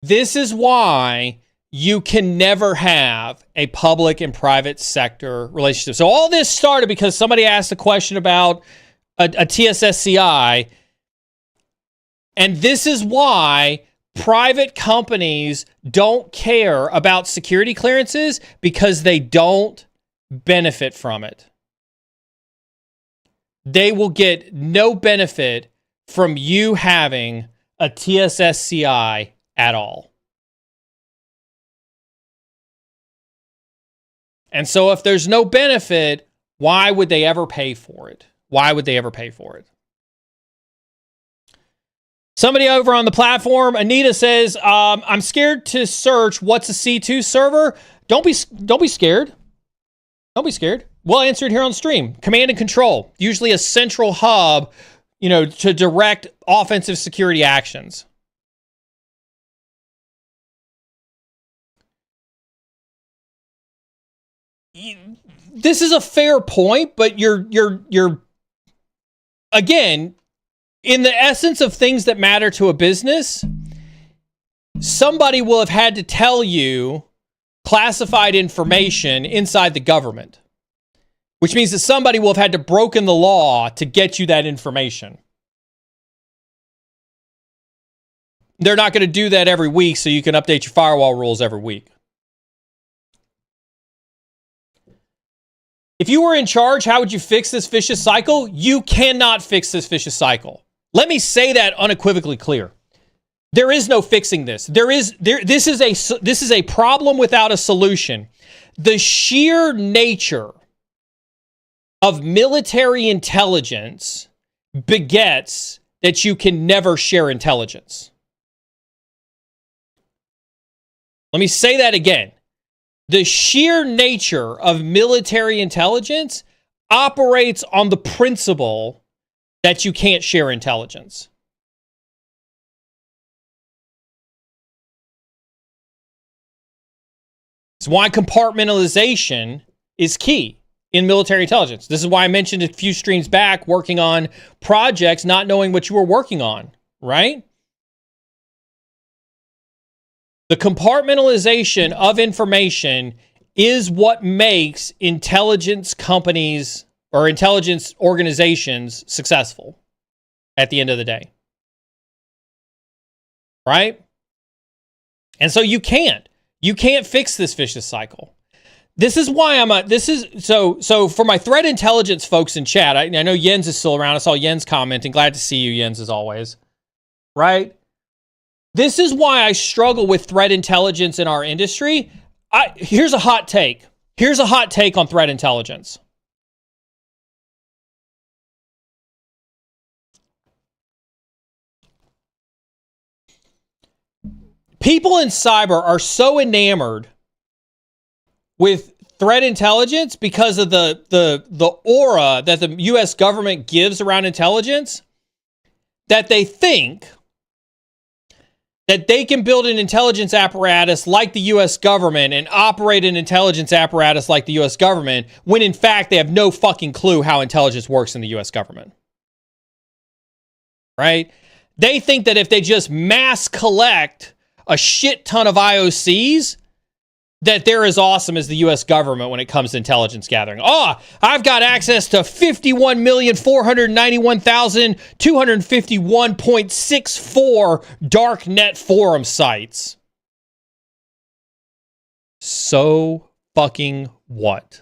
This is why you can never have a public and private sector relationship. So all this started because somebody asked a question about a TSSCI. And this is why private companies don't care about security clearances, because they don't benefit from it. They will get no benefit from you having a TSSCI at all. And so if there's no benefit, why would they ever pay for it? Why would they ever pay for it? Somebody over on the platform, Anita says, I'm scared to search what's a C2 server. Don't be scared. Don't be scared. We'll answer it here on stream. Command and control, usually a central hub, to direct offensive security actions. This is a fair point, but you're again, in the essence of things that matter to a business, somebody will have had to tell you classified information inside the government, which means that somebody will have had to broken the law to get you that information. They're not going to do that every week, so you can update your firewall rules every week. If you were in charge, how would you fix this vicious cycle? You cannot fix this vicious cycle. Let me say that unequivocally clear. There is no fixing this. This is a problem without a solution. The sheer nature of military intelligence begets that you can never share intelligence. Let me say that again. The sheer nature of military intelligence operates on the principle that you can't share intelligence. It's why compartmentalization is key in military intelligence. This is why I mentioned a few streams back working on projects, not knowing what you were working on, right? The compartmentalization of information is what makes intelligence companies or intelligence organizations successful at the end of the day. Right? And so you can't fix this vicious cycle. This is why so for my threat intelligence folks in chat, I know Jens is still around. I saw Jens commenting. Glad to see you, Jens, as always. Right? This is why I struggle with threat intelligence in our industry. Here's a hot take. Here's a hot take on threat intelligence. People in cyber are so enamored with threat intelligence because of the aura that the U.S. government gives around intelligence that they think that they can build an intelligence apparatus like the U.S. government and operate an intelligence apparatus like the U.S. government, when in fact they have no fucking clue how intelligence works in the U.S. government. Right? They think that if they just mass collect a shit ton of IOCs, that they're as awesome as the U.S. government when it comes to intelligence gathering. Oh, I've got access to 51,491,251.64 dark net forum sites. So fucking what?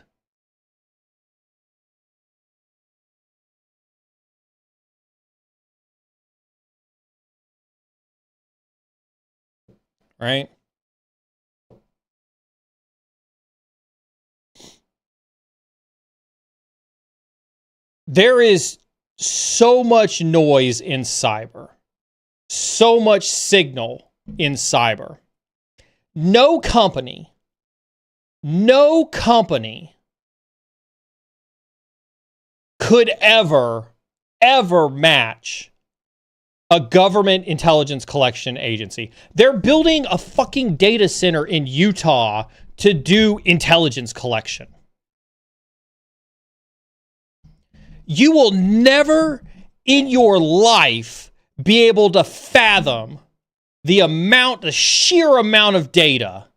Right? There is so much noise in cyber, so much signal in cyber. No company could ever match a government intelligence collection agency. They're building a fucking data center in Utah to do intelligence collection. You will never in your life be able to fathom the sheer amount of data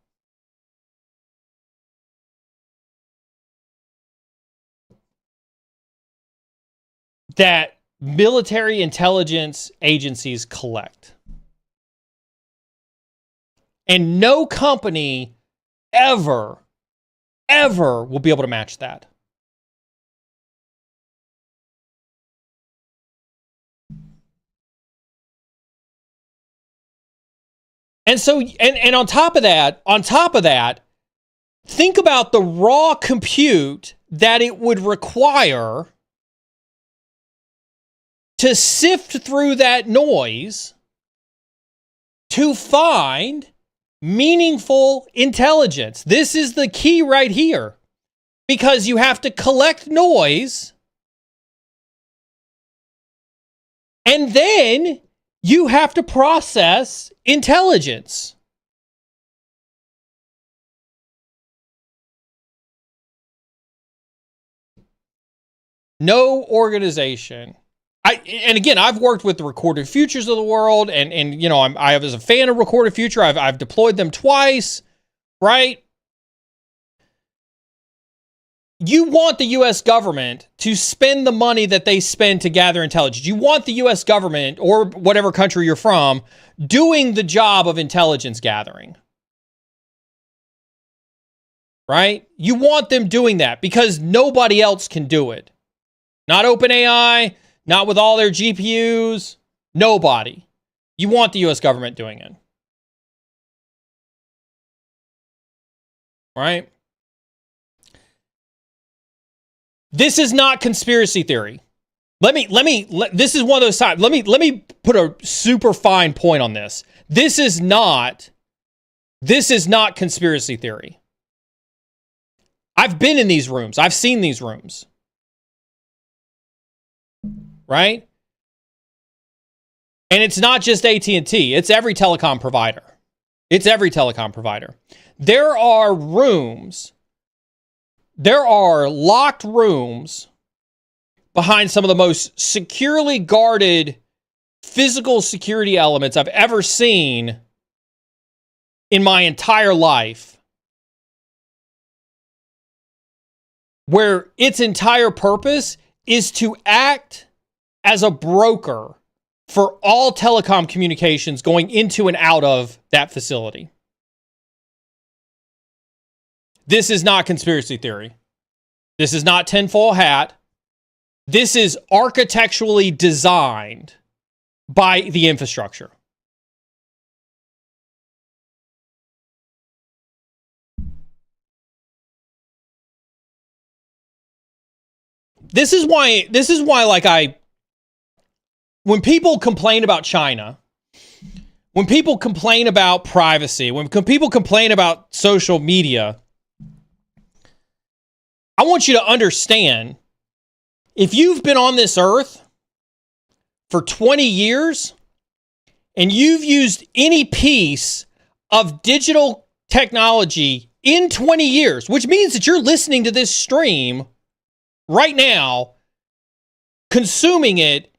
that military intelligence agencies collect. And no company ever will be able to match that. And so, and on top of that, think about the raw compute that it would require to sift through that noise to find meaningful intelligence. This is the key right here, because you have to collect noise and then you have to process intelligence. No organization. And again, I've worked with the Recorded Futures of the world, and you know, I was a fan of Recorded Future. I've deployed them twice, right? You want the U.S. government to spend the money that they spend to gather intelligence. You want the U.S. government, or whatever country you're from, doing the job of intelligence gathering. Right? You want them doing that because nobody else can do it. Not OpenAI, not with all their GPUs, nobody. You want the U.S. government doing it. Right? This is not conspiracy theory. This is one of those times. Let me put a super fine point on this. This is not conspiracy theory. I've been in these rooms. I've seen these rooms. Right? And it's not just AT&T. It's every telecom provider. There are rooms. There are locked rooms behind some of the most securely guarded physical security elements I've ever seen in my entire life, where its entire purpose is to act as a broker for all telecom communications going into and out of that facility. This is not conspiracy theory. This is not tinfoil hat. This is architecturally designed by the infrastructure. This is why like when people complain about China, when people complain about privacy, when people complain about social media, I want you to understand, if you've been on this earth for 20 years and you've used any piece of digital technology in 20 years, which means that you're listening to this stream right now, consuming it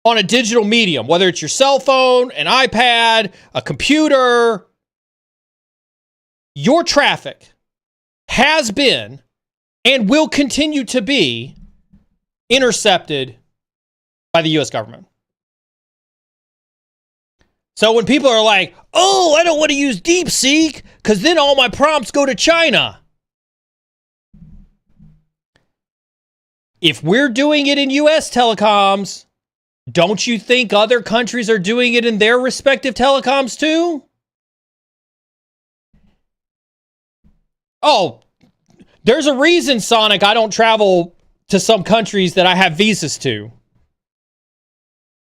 on a digital medium, whether it's your cell phone, an iPad, a computer, your traffic has been and will continue to be intercepted by the U.S. government. So when people are like, oh, I don't want to use DeepSeek because then all my prompts go to China. If we're doing it in U.S. telecoms, don't you think other countries are doing it in their respective telecoms too? Oh, there's a reason, Sonic, I don't travel to some countries that I have visas to.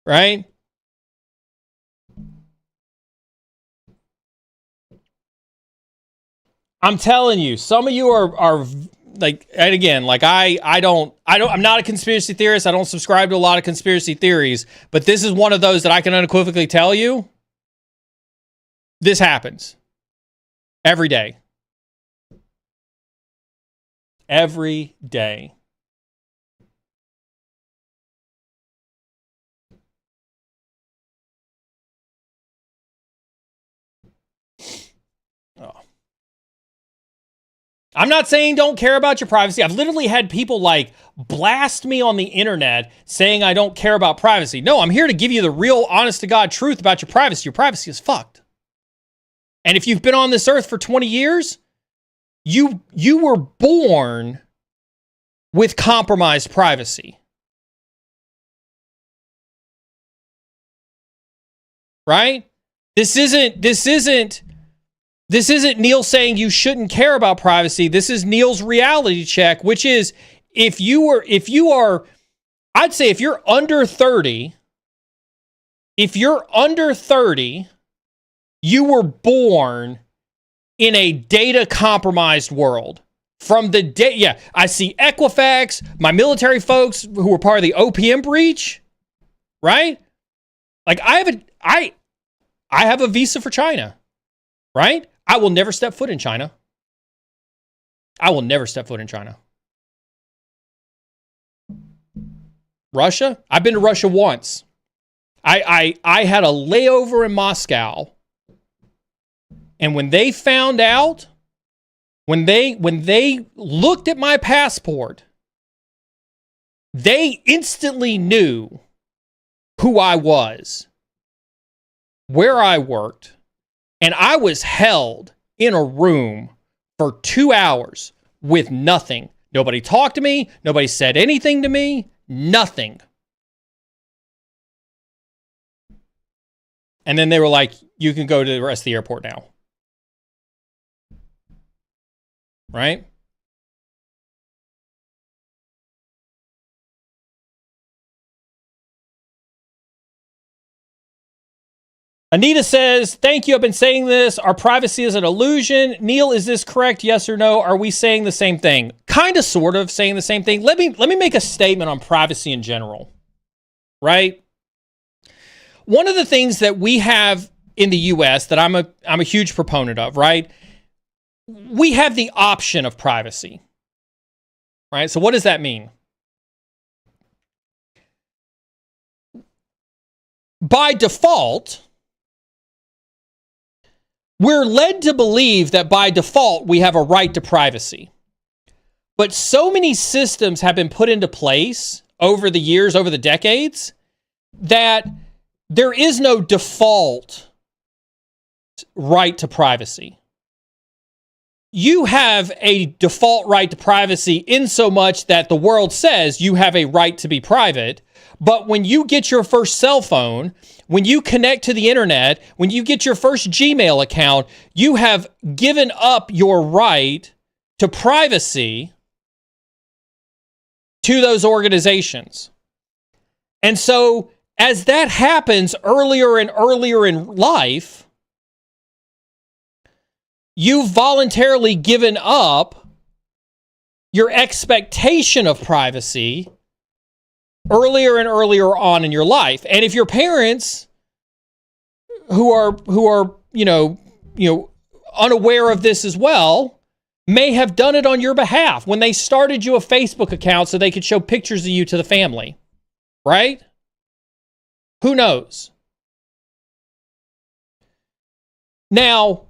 Right? I'm telling you, some of you are like, and again, like I'm not a conspiracy theorist. I don't subscribe to a lot of conspiracy theories, but this is one of those that I can unequivocally tell you, this happens every day. Every day. Oh. I'm not saying don't care about your privacy. I've literally had people like blast me on the internet saying I don't care about privacy. No, I'm here to give you the real honest to God truth about your privacy. Your privacy is fucked. And if you've been on this earth for 20 years, you were born with compromised privacy. Right? This isn't Neal saying you shouldn't care about privacy. This is Neal's reality check, which is if you are, I'd say if you're under 30, you were born in a data compromised world. From the day, yeah, I see Equifax, my military folks who were part of the OPM breach, right? Like I have a visa for China, right? I will never step foot in China. I will never step foot in China. Russia? I've been to Russia once. I had a layover in Moscow. And when they found out, when they looked at my passport, they instantly knew who I was, where I worked, and I was held in a room for 2 hours with nothing. Nobody talked to me. Nobody said anything to me. Nothing. And then they were like, you can go to the rest of the airport now. Right? Anita says, thank you. I've been saying this. Our privacy is an illusion. Neal, is this correct? Yes or no? Are we saying the same thing? Kind of, sort of saying the same thing. Let me make a statement on privacy in general. Right? One of the things that we have in the US that I'm a huge proponent of, right? We have the option of privacy. Right? So what does that mean? By default, we're led to believe that by default, we have a right to privacy. But so many systems have been put into place over the years, over the decades, that there is no default right to privacy. You have a default right to privacy in so much that the world says you have a right to be private. But when you get your first cell phone, when you connect to the internet, when you get your first Gmail account, you have given up your right to privacy to those organizations. And so as that happens earlier and earlier in life, you've voluntarily given up your expectation of privacy earlier and earlier on in your life. And if your parents who are unaware of this as well may have done it on your behalf when they started you a Facebook account so they could show pictures of you to the family, right? Who knows? Now,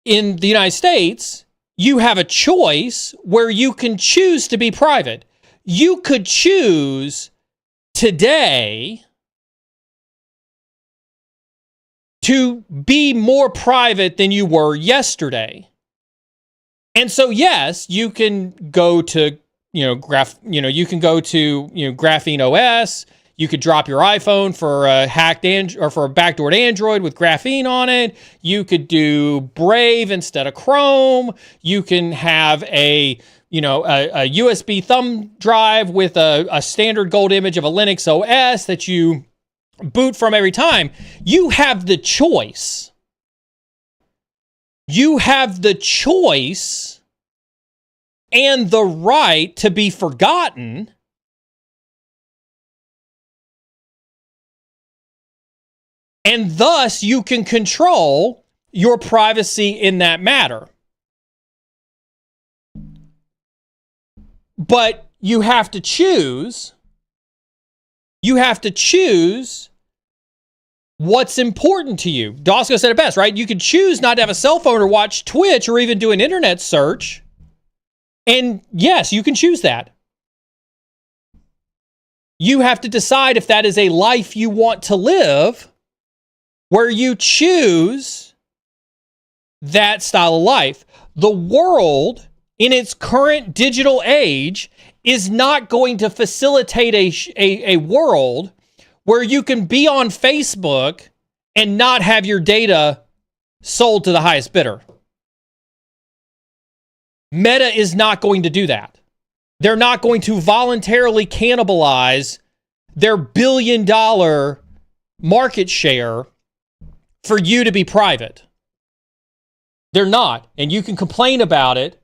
in the United States, you have a choice where you can choose to be private. You could choose today to be more private than you were yesterday. And so, yes, you can go to, Graphene OS. You could drop your iPhone for a hacked or for a backdoored Android with Graphene on it. You could do Brave instead of Chrome. You can have a USB thumb drive with a standard gold image of a Linux OS that you boot from every time. You have the choice. You have the choice and the right to be forgotten. And thus, you can control your privacy in that matter. But you have to choose. You have to choose what's important to you. Dosco said it best, right? You could choose not to have a cell phone or watch Twitch or even do an internet search. And yes, you can choose that. You have to decide if that is a life you want to live, where you choose that style of life. The world, in its current digital age, is not going to facilitate a world where you can be on Facebook and not have your data sold to the highest bidder. Meta is not going to do that. They're not going to voluntarily cannibalize their billion-dollar market share for you to be private. They're not. And you can complain about it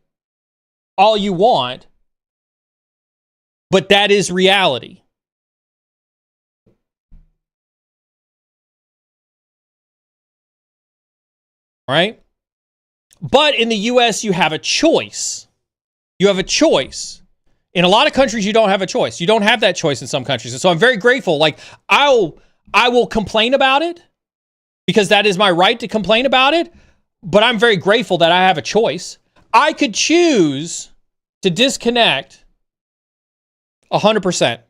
all you want, but that is reality. Right? But in the US, you have a choice. You have a choice. In a lot of countries, you don't have a choice. You don't have that choice in some countries. And so I'm very grateful. Like, I will complain about it because that is my right to complain about it. But I'm very grateful that I have a choice. I could choose to disconnect 100%.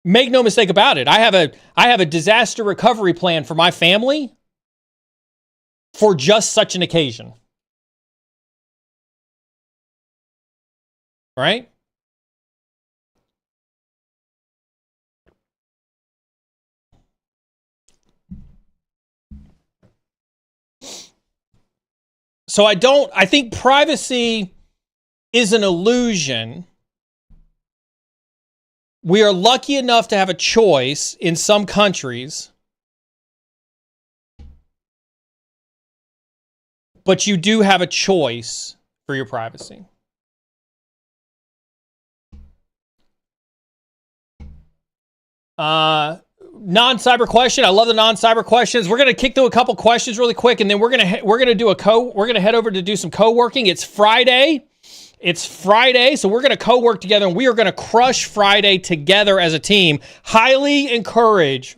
Make no mistake about it. I have a disaster recovery plan for my family for just such an occasion. Right? So I think privacy is an illusion. We are lucky enough to have a choice in some countries, but you do have a choice for your privacy. Non-cyber question. I love the non-cyber questions. We're gonna kick through a couple questions really quick, and then we're gonna head over to do some co-working. It's Friday, so we're gonna co-work together, and we are gonna crush Friday together as a team. Highly encourage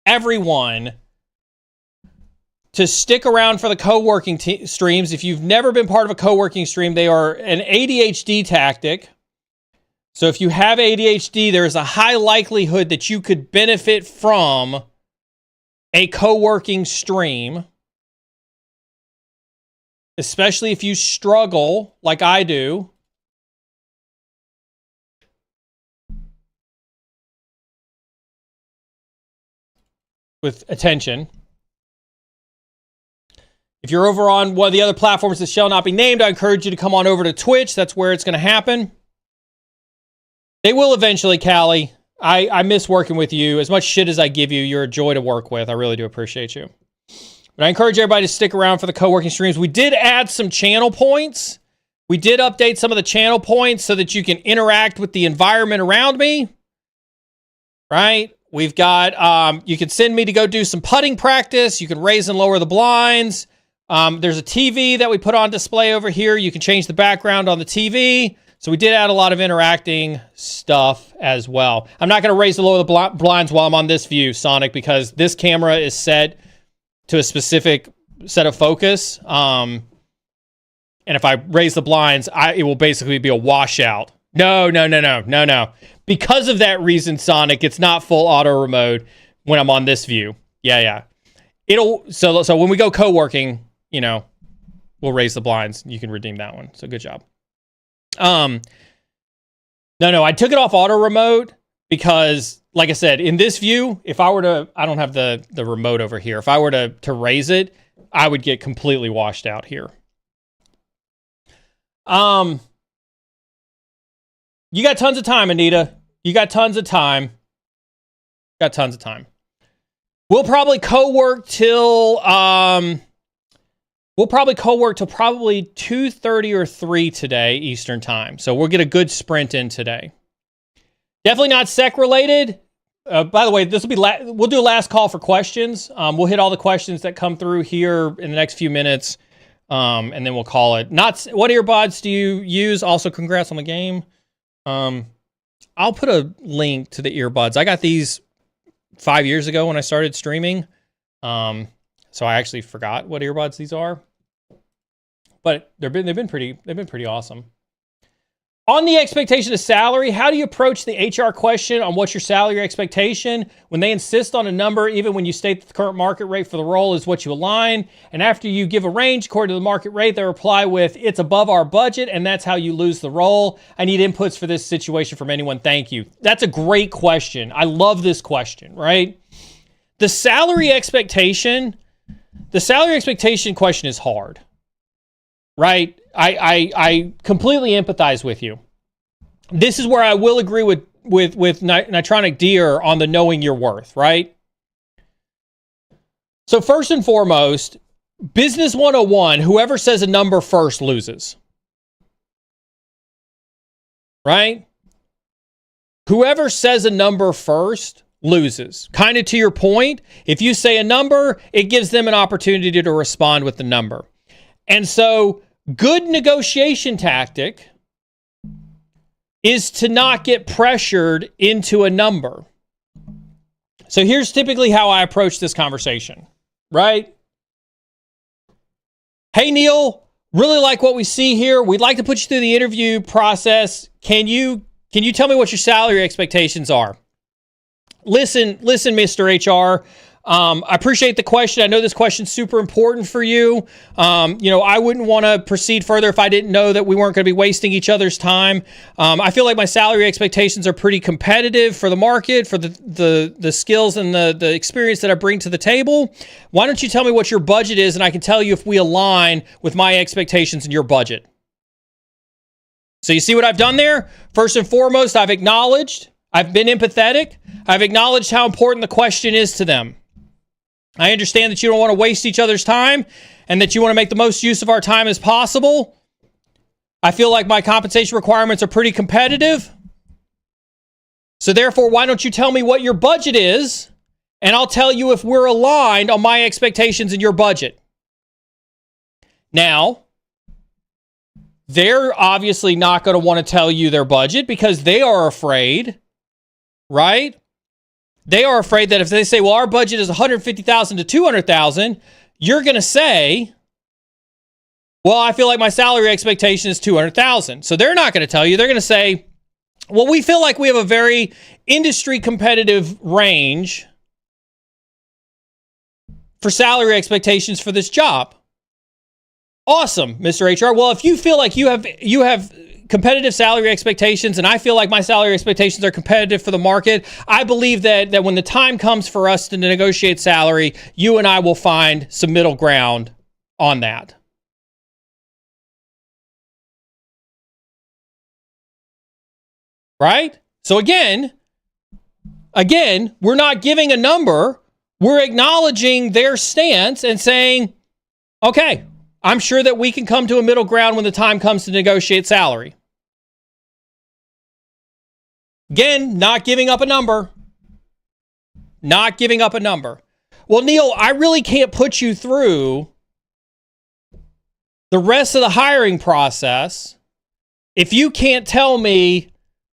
everyone to stick around for the co-working streams. If you've never been part of a co-working stream, they are an ADHD tactic. So if you have ADHD, there is a high likelihood that you could benefit from a co-working stream, especially if you struggle like I do. With attention. If you're over on one of the other platforms that shall not be named, I encourage you to come on over to Twitch. That's where it's going to happen. They will eventually, Callie. I miss working with you. As much shit as I give you, you're a joy to work with. I really do appreciate you. But I encourage everybody to stick around for the co-working streams. We did add some channel points. We did update some of the channel points so that you can interact with the environment around me. Right? We've got, you can send me to go do some putting practice. You can raise and lower the blinds. There's a TV that we put on display over here. You can change the background on the TV. So we did add a lot of interacting stuff as well. I'm not going to raise and lower the blinds while I'm on this view, Sonic, because this camera is set to a specific set of focus. And if I raise the blinds, it will basically be a washout. No. Because of that reason, Sonic, it's not full auto mode when I'm on this view. Yeah. So when we go co-working, we'll raise the blinds. You can redeem that one. So good job. No, I took it off auto remote because, like I said, in this view, if I were to, I don't have the remote over here. If I were to raise it, I would get completely washed out here. You got tons of time, Anita. You got tons of time. We'll probably co-work till probably 2:30 or 3 today Eastern time. So we'll get a good sprint in today. Definitely not sec related. By the way, this will be we'll do a last call for questions. We'll hit all the questions that come through here in the next few minutes, and then we'll call it. What earbuds do you use? Also, congrats on the game. I'll put a link to the earbuds. I got these 5 years ago when I started streaming. So I actually forgot what earbuds these are, but they've been pretty awesome. On the expectation of salary, how do you approach the HR question on what's your salary expectation when they insist on a number, even when you state that the current market rate for the role is what you align? And after you give a range according to the market rate, they reply with, it's above our budget, and that's how you lose the role. I need inputs for this situation from anyone. Thank you. That's a great question. I love this question, right? The salary expectation question is hard, right? I completely empathize with you. This is where I will agree with Nitronic Deer on the knowing your worth, right? So first and foremost, Business 101, whoever says a number first loses. Right? Whoever says a number first loses. Kind of to your point, if you say a number, it gives them an opportunity to respond with the number. And so good negotiation tactic is to not get pressured into a number. So here's typically how I approach this conversation, right? Hey, Neal, really like what we see here. We'd like to put you through the interview process. Can you tell me what your salary expectations are? Listen, Mr. HR. I appreciate the question. I know this question's super important for you. I wouldn't want to proceed further if I didn't know that we weren't going to be wasting each other's time. I feel like my salary expectations are pretty competitive for the market, for the skills and the experience that I bring to the table. Why don't you tell me what your budget is, and I can tell you if we align with my expectations and your budget. So you see what I've done there? First and foremost, I've been empathetic. I've acknowledged how important the question is to them. I understand that you don't want to waste each other's time and that you want to make the most use of our time as possible. I feel like my compensation requirements are pretty competitive. So therefore, why don't you tell me what your budget is, and I'll tell you if we're aligned on my expectations and your budget. Now, they're obviously not going to want to tell you their budget because they are afraid, right? They are afraid that if they say, well, our budget is $150,000 to $200,000, you're going to say, well, I feel like my salary expectation is $200,000. So they're not going to tell you. They're going to say, well, we feel like we have a very industry competitive range for salary expectations for this job. Awesome, Mr. HR. Well, if you feel like you have competitive salary expectations, and I feel like my salary expectations are competitive for the market, I believe that when the time comes for us to negotiate salary, you and I will find some middle ground on that. Right? So again, we're not giving a number. We're acknowledging their stance and saying, okay, I'm sure that we can come to a middle ground when the time comes to negotiate salary. Again, not giving up a number. not giving up a number. Well, Neal, I really can't put you through the rest of the hiring process if you can't tell me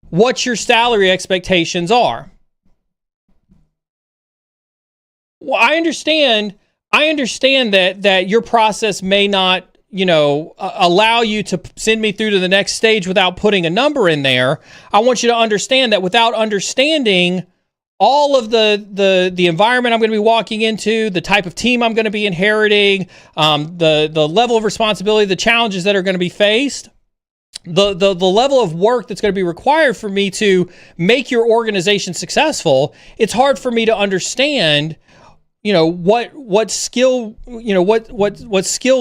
what your salary expectations are. Well, I understand that your process may not, allow you to send me through to the next stage without putting a number in there. I want you to understand that without understanding all of the environment I'm going to be walking into, the type of team I'm going to be inheriting, the level of responsibility, the challenges that are going to be faced, the level of work that's going to be required for me to make your organization successful, it's hard for me to understand, what skill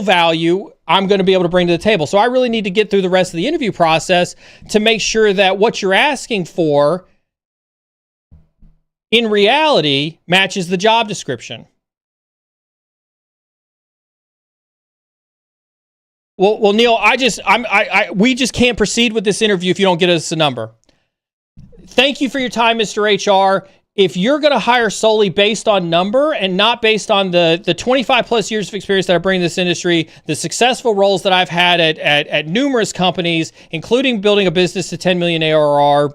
value I'm going to be able to bring to the table. So I really need to get through the rest of the interview process to make sure that what you're asking for in reality matches the job description. Well, Neal, we just can't proceed with this interview if you don't get us a number. Thank you for your time, Mr. HR. If you're going to hire solely based on number and not based on the 25 plus years of experience that I bring to this industry, the successful roles that I've had at numerous companies, including building a business to 10 million ARR,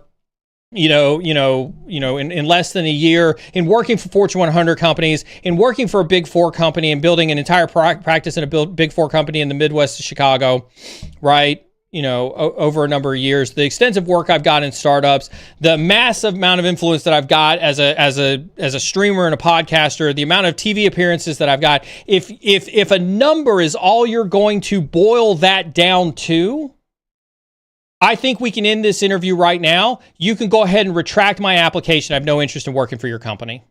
in less than a year, in working for Fortune 100 companies, in working for a Big Four company and building an entire practice in a Big Four company in the Midwest of Chicago, right? Over a number of years, the extensive work I've got in startups, the massive amount of influence that I've got as a streamer and a podcaster, the amount of TV appearances that I've got. If a number is all you're going to boil that down to, I think we can end this interview right now. You can go ahead and retract my application. I have no interest in working for your company.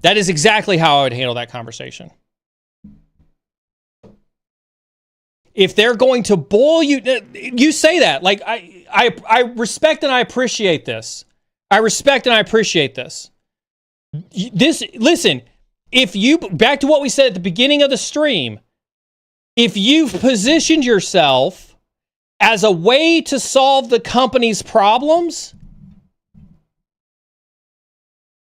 That is exactly how I would handle that conversation. If they're going to boil you say that. Like, I respect and I appreciate this. Listen, back to what we said at the beginning of the stream, if you've positioned yourself as a way to solve the company's problems,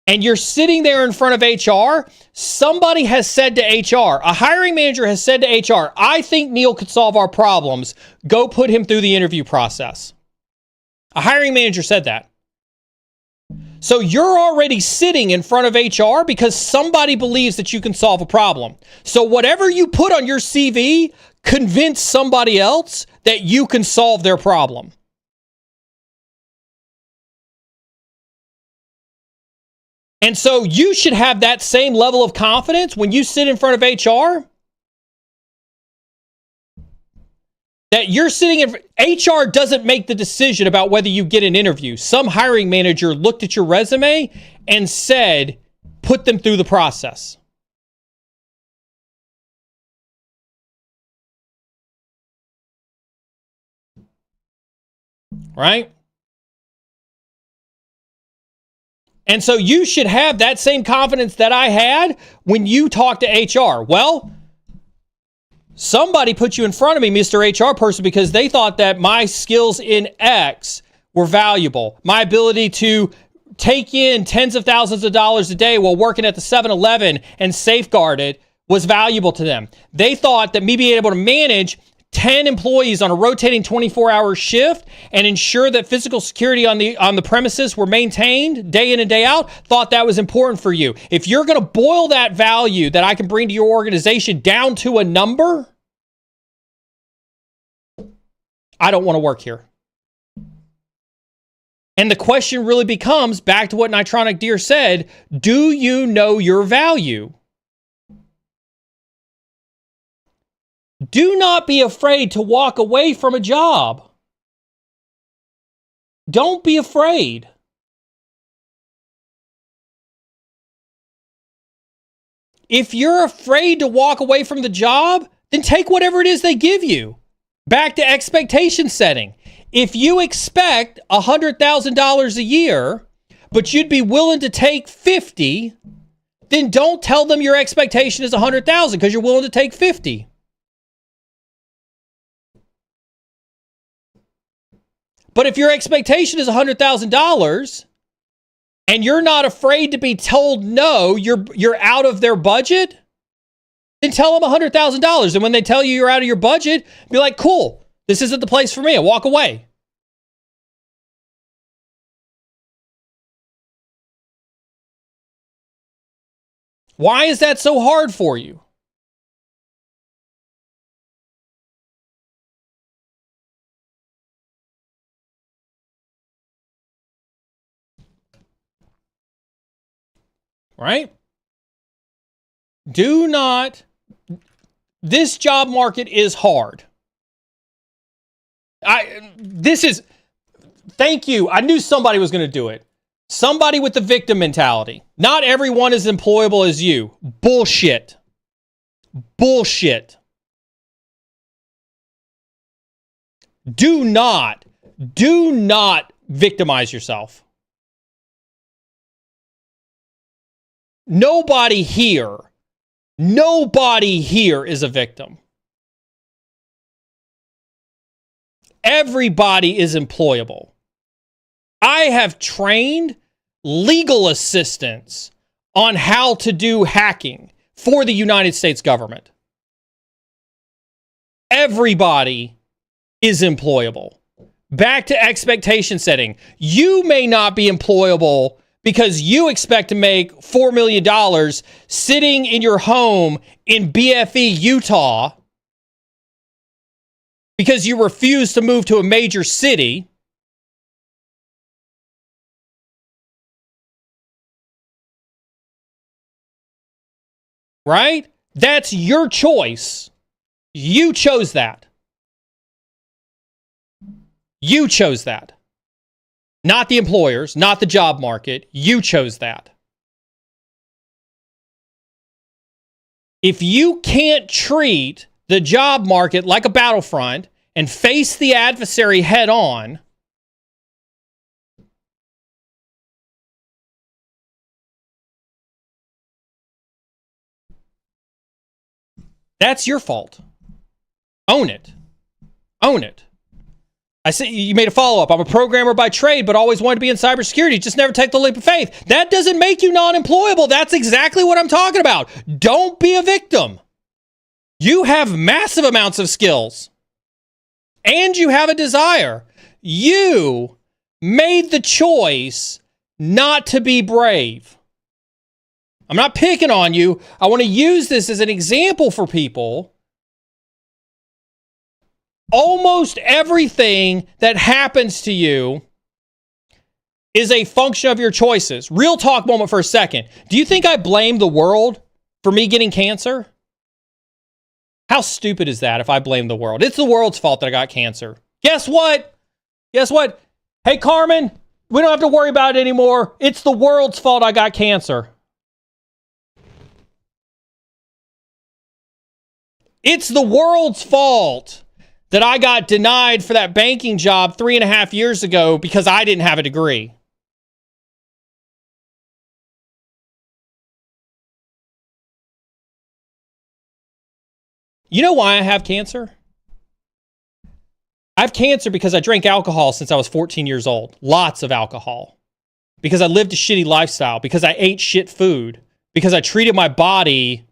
and you're sitting there in front of HR, somebody has said to HR, a hiring manager has said to HR, I think Neal could solve our problems. Go put him through the interview process. A hiring manager said that. So you're already sitting in front of HR because somebody believes that you can solve a problem. So whatever you put on your CV, convince somebody else that you can solve their problem. And so you should have that same level of confidence when you sit in front of HR that you're sitting in. HR doesn't make the decision about whether you get an interview. Some hiring manager looked at your resume and said, put them through the process. Right? And so you should have that same confidence that I had when you talk to HR. Well, somebody put you in front of me, Mr. HR person, because they thought that my skills in X were valuable. My ability to take in tens of thousands of dollars a day while working at the 7-Eleven and safeguard it was valuable to them. They thought that me being able to manage 10 employees on a rotating 24-hour shift and ensure that physical security on the premises were maintained day in and day out, thought that was important for you. If you're going to boil that value that I can bring to your organization down to a number, I don't want to work here. And the question really becomes, back to what Nitronic Deer said, do you know your value? Do not be afraid to walk away from a job. Don't be afraid. If you're afraid to walk away from the job, then take whatever it is they give you. Back to expectation setting. If you expect $100,000 a year, but you'd be willing to take 50, then don't tell them your expectation is 100,000 because you're willing to take 50. But if your expectation is $100,000 and you're not afraid to be told no, you're out of their budget, then tell them $100,000. And when they tell you you're out of your budget, be like, cool, this isn't the place for me. I walk away. Why is that so hard for you? Right? Do not. This job market is hard. Thank you. I knew somebody was going to do it. Somebody with the victim mentality. Not everyone is employable as you. Bullshit. Bullshit. Do not victimize yourself. Nobody here is a victim. Everybody is employable. I have trained legal assistants on how to do hacking for the United States government. Everybody is employable. Back to expectation setting. You may not be employable because you expect to make $4 million sitting in your home in BFE, Utah, because you refuse to move to a major city. Right? That's your choice. You chose that. You chose that. Not the employers, not the job market. You chose that. If you can't treat the job market like a battlefront and face the adversary head on, that's your fault. Own it. Own it. I say you made a follow-up. I'm a programmer by trade, but always wanted to be in cybersecurity. Just never take the leap of faith. That doesn't make you non-employable. That's exactly what I'm talking about. Don't be a victim. You have massive amounts of skills. And you have a desire. You made the choice not to be brave. I'm not picking on you. I want to use this as an example for people. Almost everything that happens to you is a function of your choices. Real talk moment for a second. Do you think I blame the world for me getting cancer? How stupid is that if I blame the world? It's the world's fault that I got cancer. Guess what? Guess what? Hey, Carmen, we don't have to worry about it anymore. It's the world's fault I got cancer. It's the world's fault that I got denied for that banking job 3.5 years ago because I didn't have a degree. You know why I have cancer? I have cancer because I drank alcohol since I was 14 years old. Lots of alcohol. Because I lived a shitty lifestyle. Because I ate shit food. Because I treated my body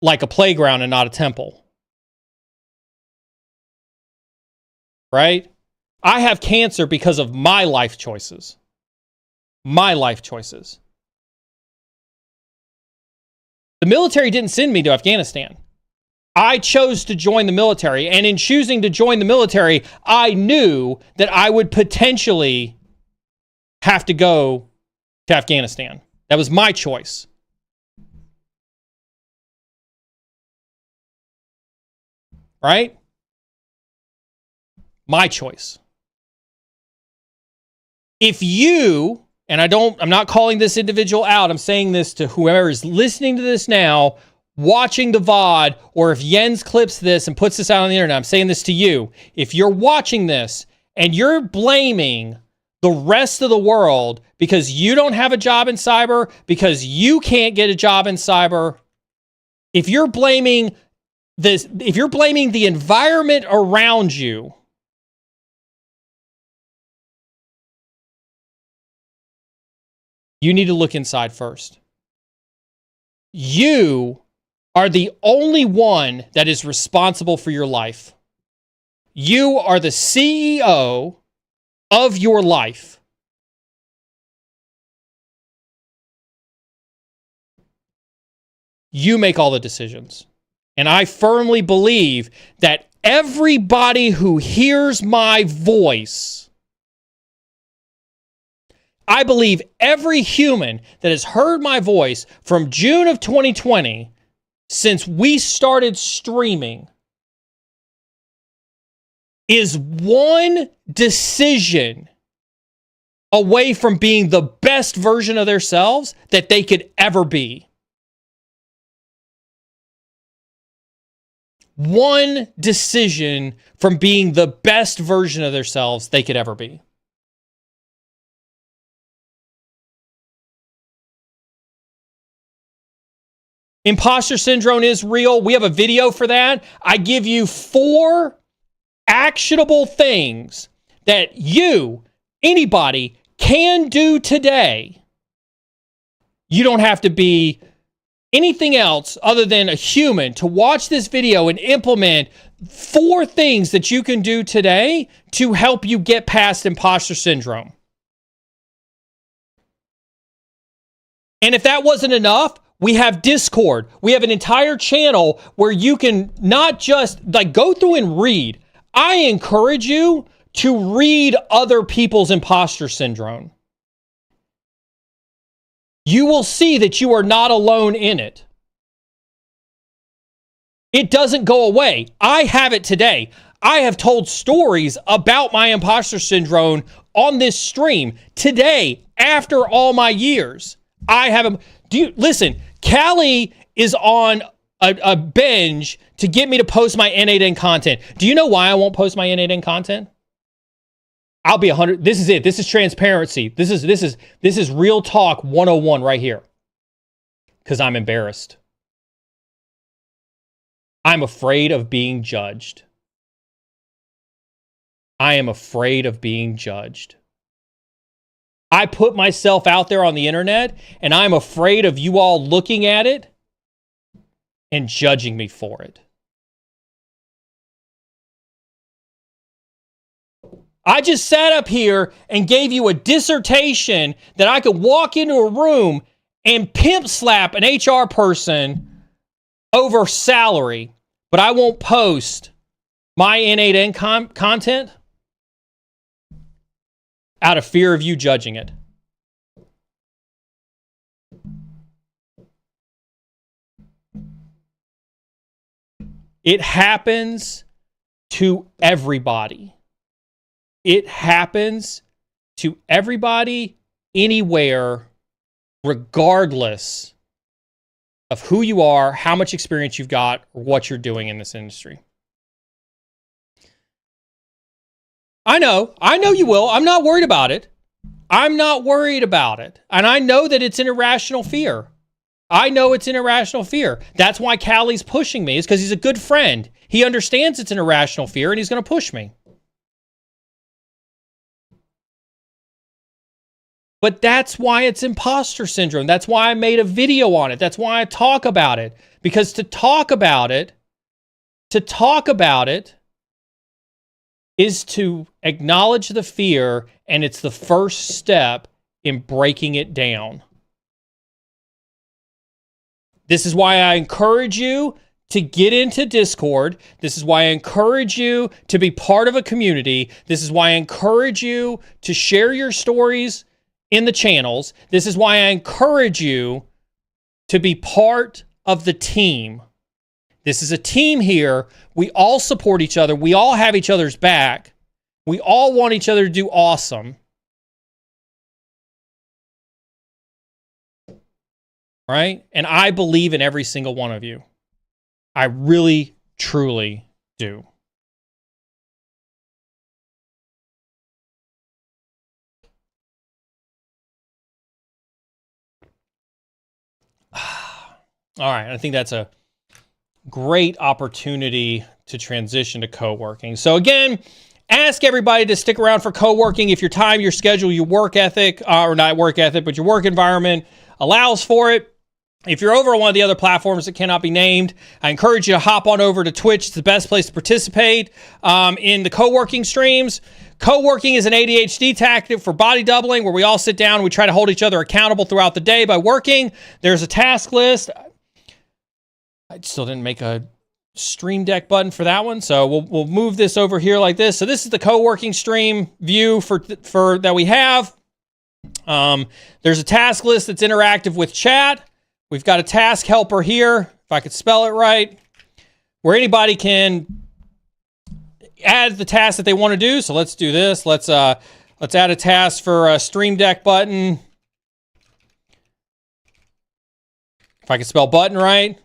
like a playground and not a temple. Right? I have cancer because of my life choices. My life choices. The military didn't send me to Afghanistan. I chose to join the military, and in choosing to join the military, I knew that I would potentially have to go to Afghanistan. That was my choice. Right? My choice. If you, and I'm not calling this individual out, I'm saying this to whoever is listening to this now, watching the VOD, or if Jens clips this and puts this out on the internet, I'm saying this to you. If you're watching this and you're blaming the rest of the world because you don't have a job in cyber, because you can't get a job in cyber, if you're blaming the environment around you, you need to look inside first. You are the only one that is responsible for your life. You are the CEO of your life. You make all the decisions. And I firmly believe that everybody who hears my voice, I believe every human that has heard my voice from June of 2020, since we started streaming, is one decision away from being the best version of themselves that they could ever be. One decision from being the best version of themselves they could ever be. Imposter syndrome is real. We have a video for that. I give you 4 actionable things that you, anybody, can do today. You don't have to be anything else other than a human to watch this video and implement 4 things that you can do today to help you get past imposter syndrome. And if that wasn't enough, we have Discord. We have an entire channel where you can not just go through and read. I encourage you to read other people's imposter syndrome. You will see that you are not alone in it. It doesn't go away. I have it today. I have told stories about my imposter syndrome on this stream today after all my years. I have them. Listen, Callie is on a binge to get me to post my N8N content. Do you know why I won't post my N8N content? I'll be 100. This is it. This is transparency. This is real talk 101 right here. Because I'm embarrassed. I'm afraid of being judged. I am afraid of being judged. I put myself out there on the internet, and I'm afraid of you all looking at it and judging me for it. I just sat up here and gave you a dissertation that I could walk into a room and pimp slap an HR person over salary, but I won't post my N8N content out of fear of you judging it. It happens to everybody. It happens to everybody, anywhere, regardless of who you are, how much experience you've got, or what you're doing in this industry. I know you will. I'm not worried about it. I'm not worried about it. And I know that it's an irrational fear. I know it's an irrational fear. That's why Callie's pushing me, is because he's a good friend. He understands it's an irrational fear, and he's going to push me. But that's why it's imposter syndrome. That's why I made a video on it. That's why I talk about it. Because to talk about it is to acknowledge the fear, and it's the first step in breaking it down. This is why I encourage you to get into Discord. This is why I encourage you to be part of a community. This is why I encourage you to share your stories in the channels. This is why I encourage you to be part of the team. This is a team here. We all support each other. We all have each other's back. We all want each other to do awesome. Right? And I believe in every single one of you. I really, truly do. All right, I think that's a great opportunity to transition to co-working. So again, ask everybody to stick around for co-working if your time, your schedule, your work ethic, or not work ethic, but your work environment allows for it. If you're over on one of the other platforms that cannot be named, I encourage you to hop on over to Twitch. It's the best place to participate in the co-working streams. Co-working is an ADHD tactic for body doubling, where we all sit down and we try to hold each other accountable throughout the day by working. There's a task list. I still didn't make a Stream Deck button for that one, so we'll move this over here like this. So this is the co-working stream view for that we have. There's a task list that's interactive with chat. We've got a task helper here, if I could spell it right, where anybody can add the task that they want to do. So let's do this. Let's add a task for a Stream Deck button. If I could spell button right.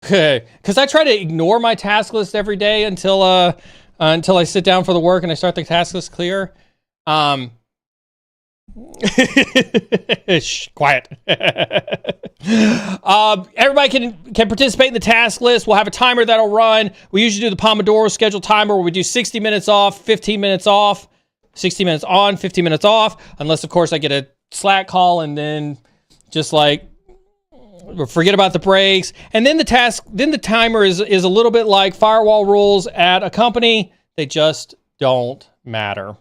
Okay, because I try to ignore my task list every day until I sit down for the work and I start the task list clear. Shh, quiet. Everybody can participate in the task list. We'll have a timer that'll run. We usually do the Pomodoro schedule timer, where we do 60 minutes off, 15 minutes off, 60 minutes on, 15 minutes off, unless of course I get a Slack call and then just like forget about the breaks. And then the timer is a little bit like firewall rules at a company. They just don't matter.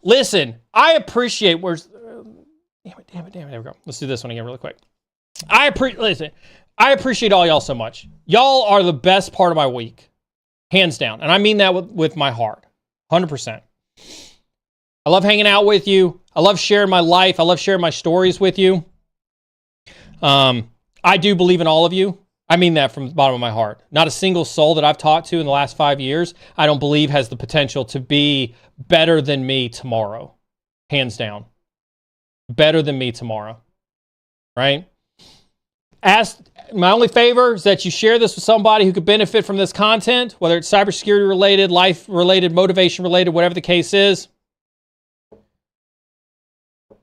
Listen, I appreciate damn it, there we go. Let's do this one again really quick. I appreciate all y'all so much. Y'all are the best part of my week, hands down. And I mean that with my heart, 100%. I love hanging out with you. I love sharing my life. I love sharing my stories with you. I do believe in all of you. I mean that from the bottom of my heart. Not a single soul that I've talked to in the last 5 years, I don't believe has the potential to be better than me tomorrow. Hands down. Better than me tomorrow. Right? My only favor is that you share this with somebody who could benefit from this content, whether it's cybersecurity related, life related, motivation related, whatever the case is.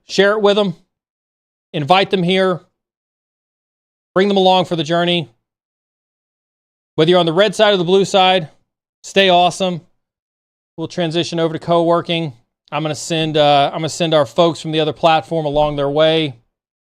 Share it with them. Invite them here. Bring them along for the journey. Whether you're on the red side or the blue side, stay awesome. We'll transition over to co-working. I'm gonna send our folks from the other platform along their way.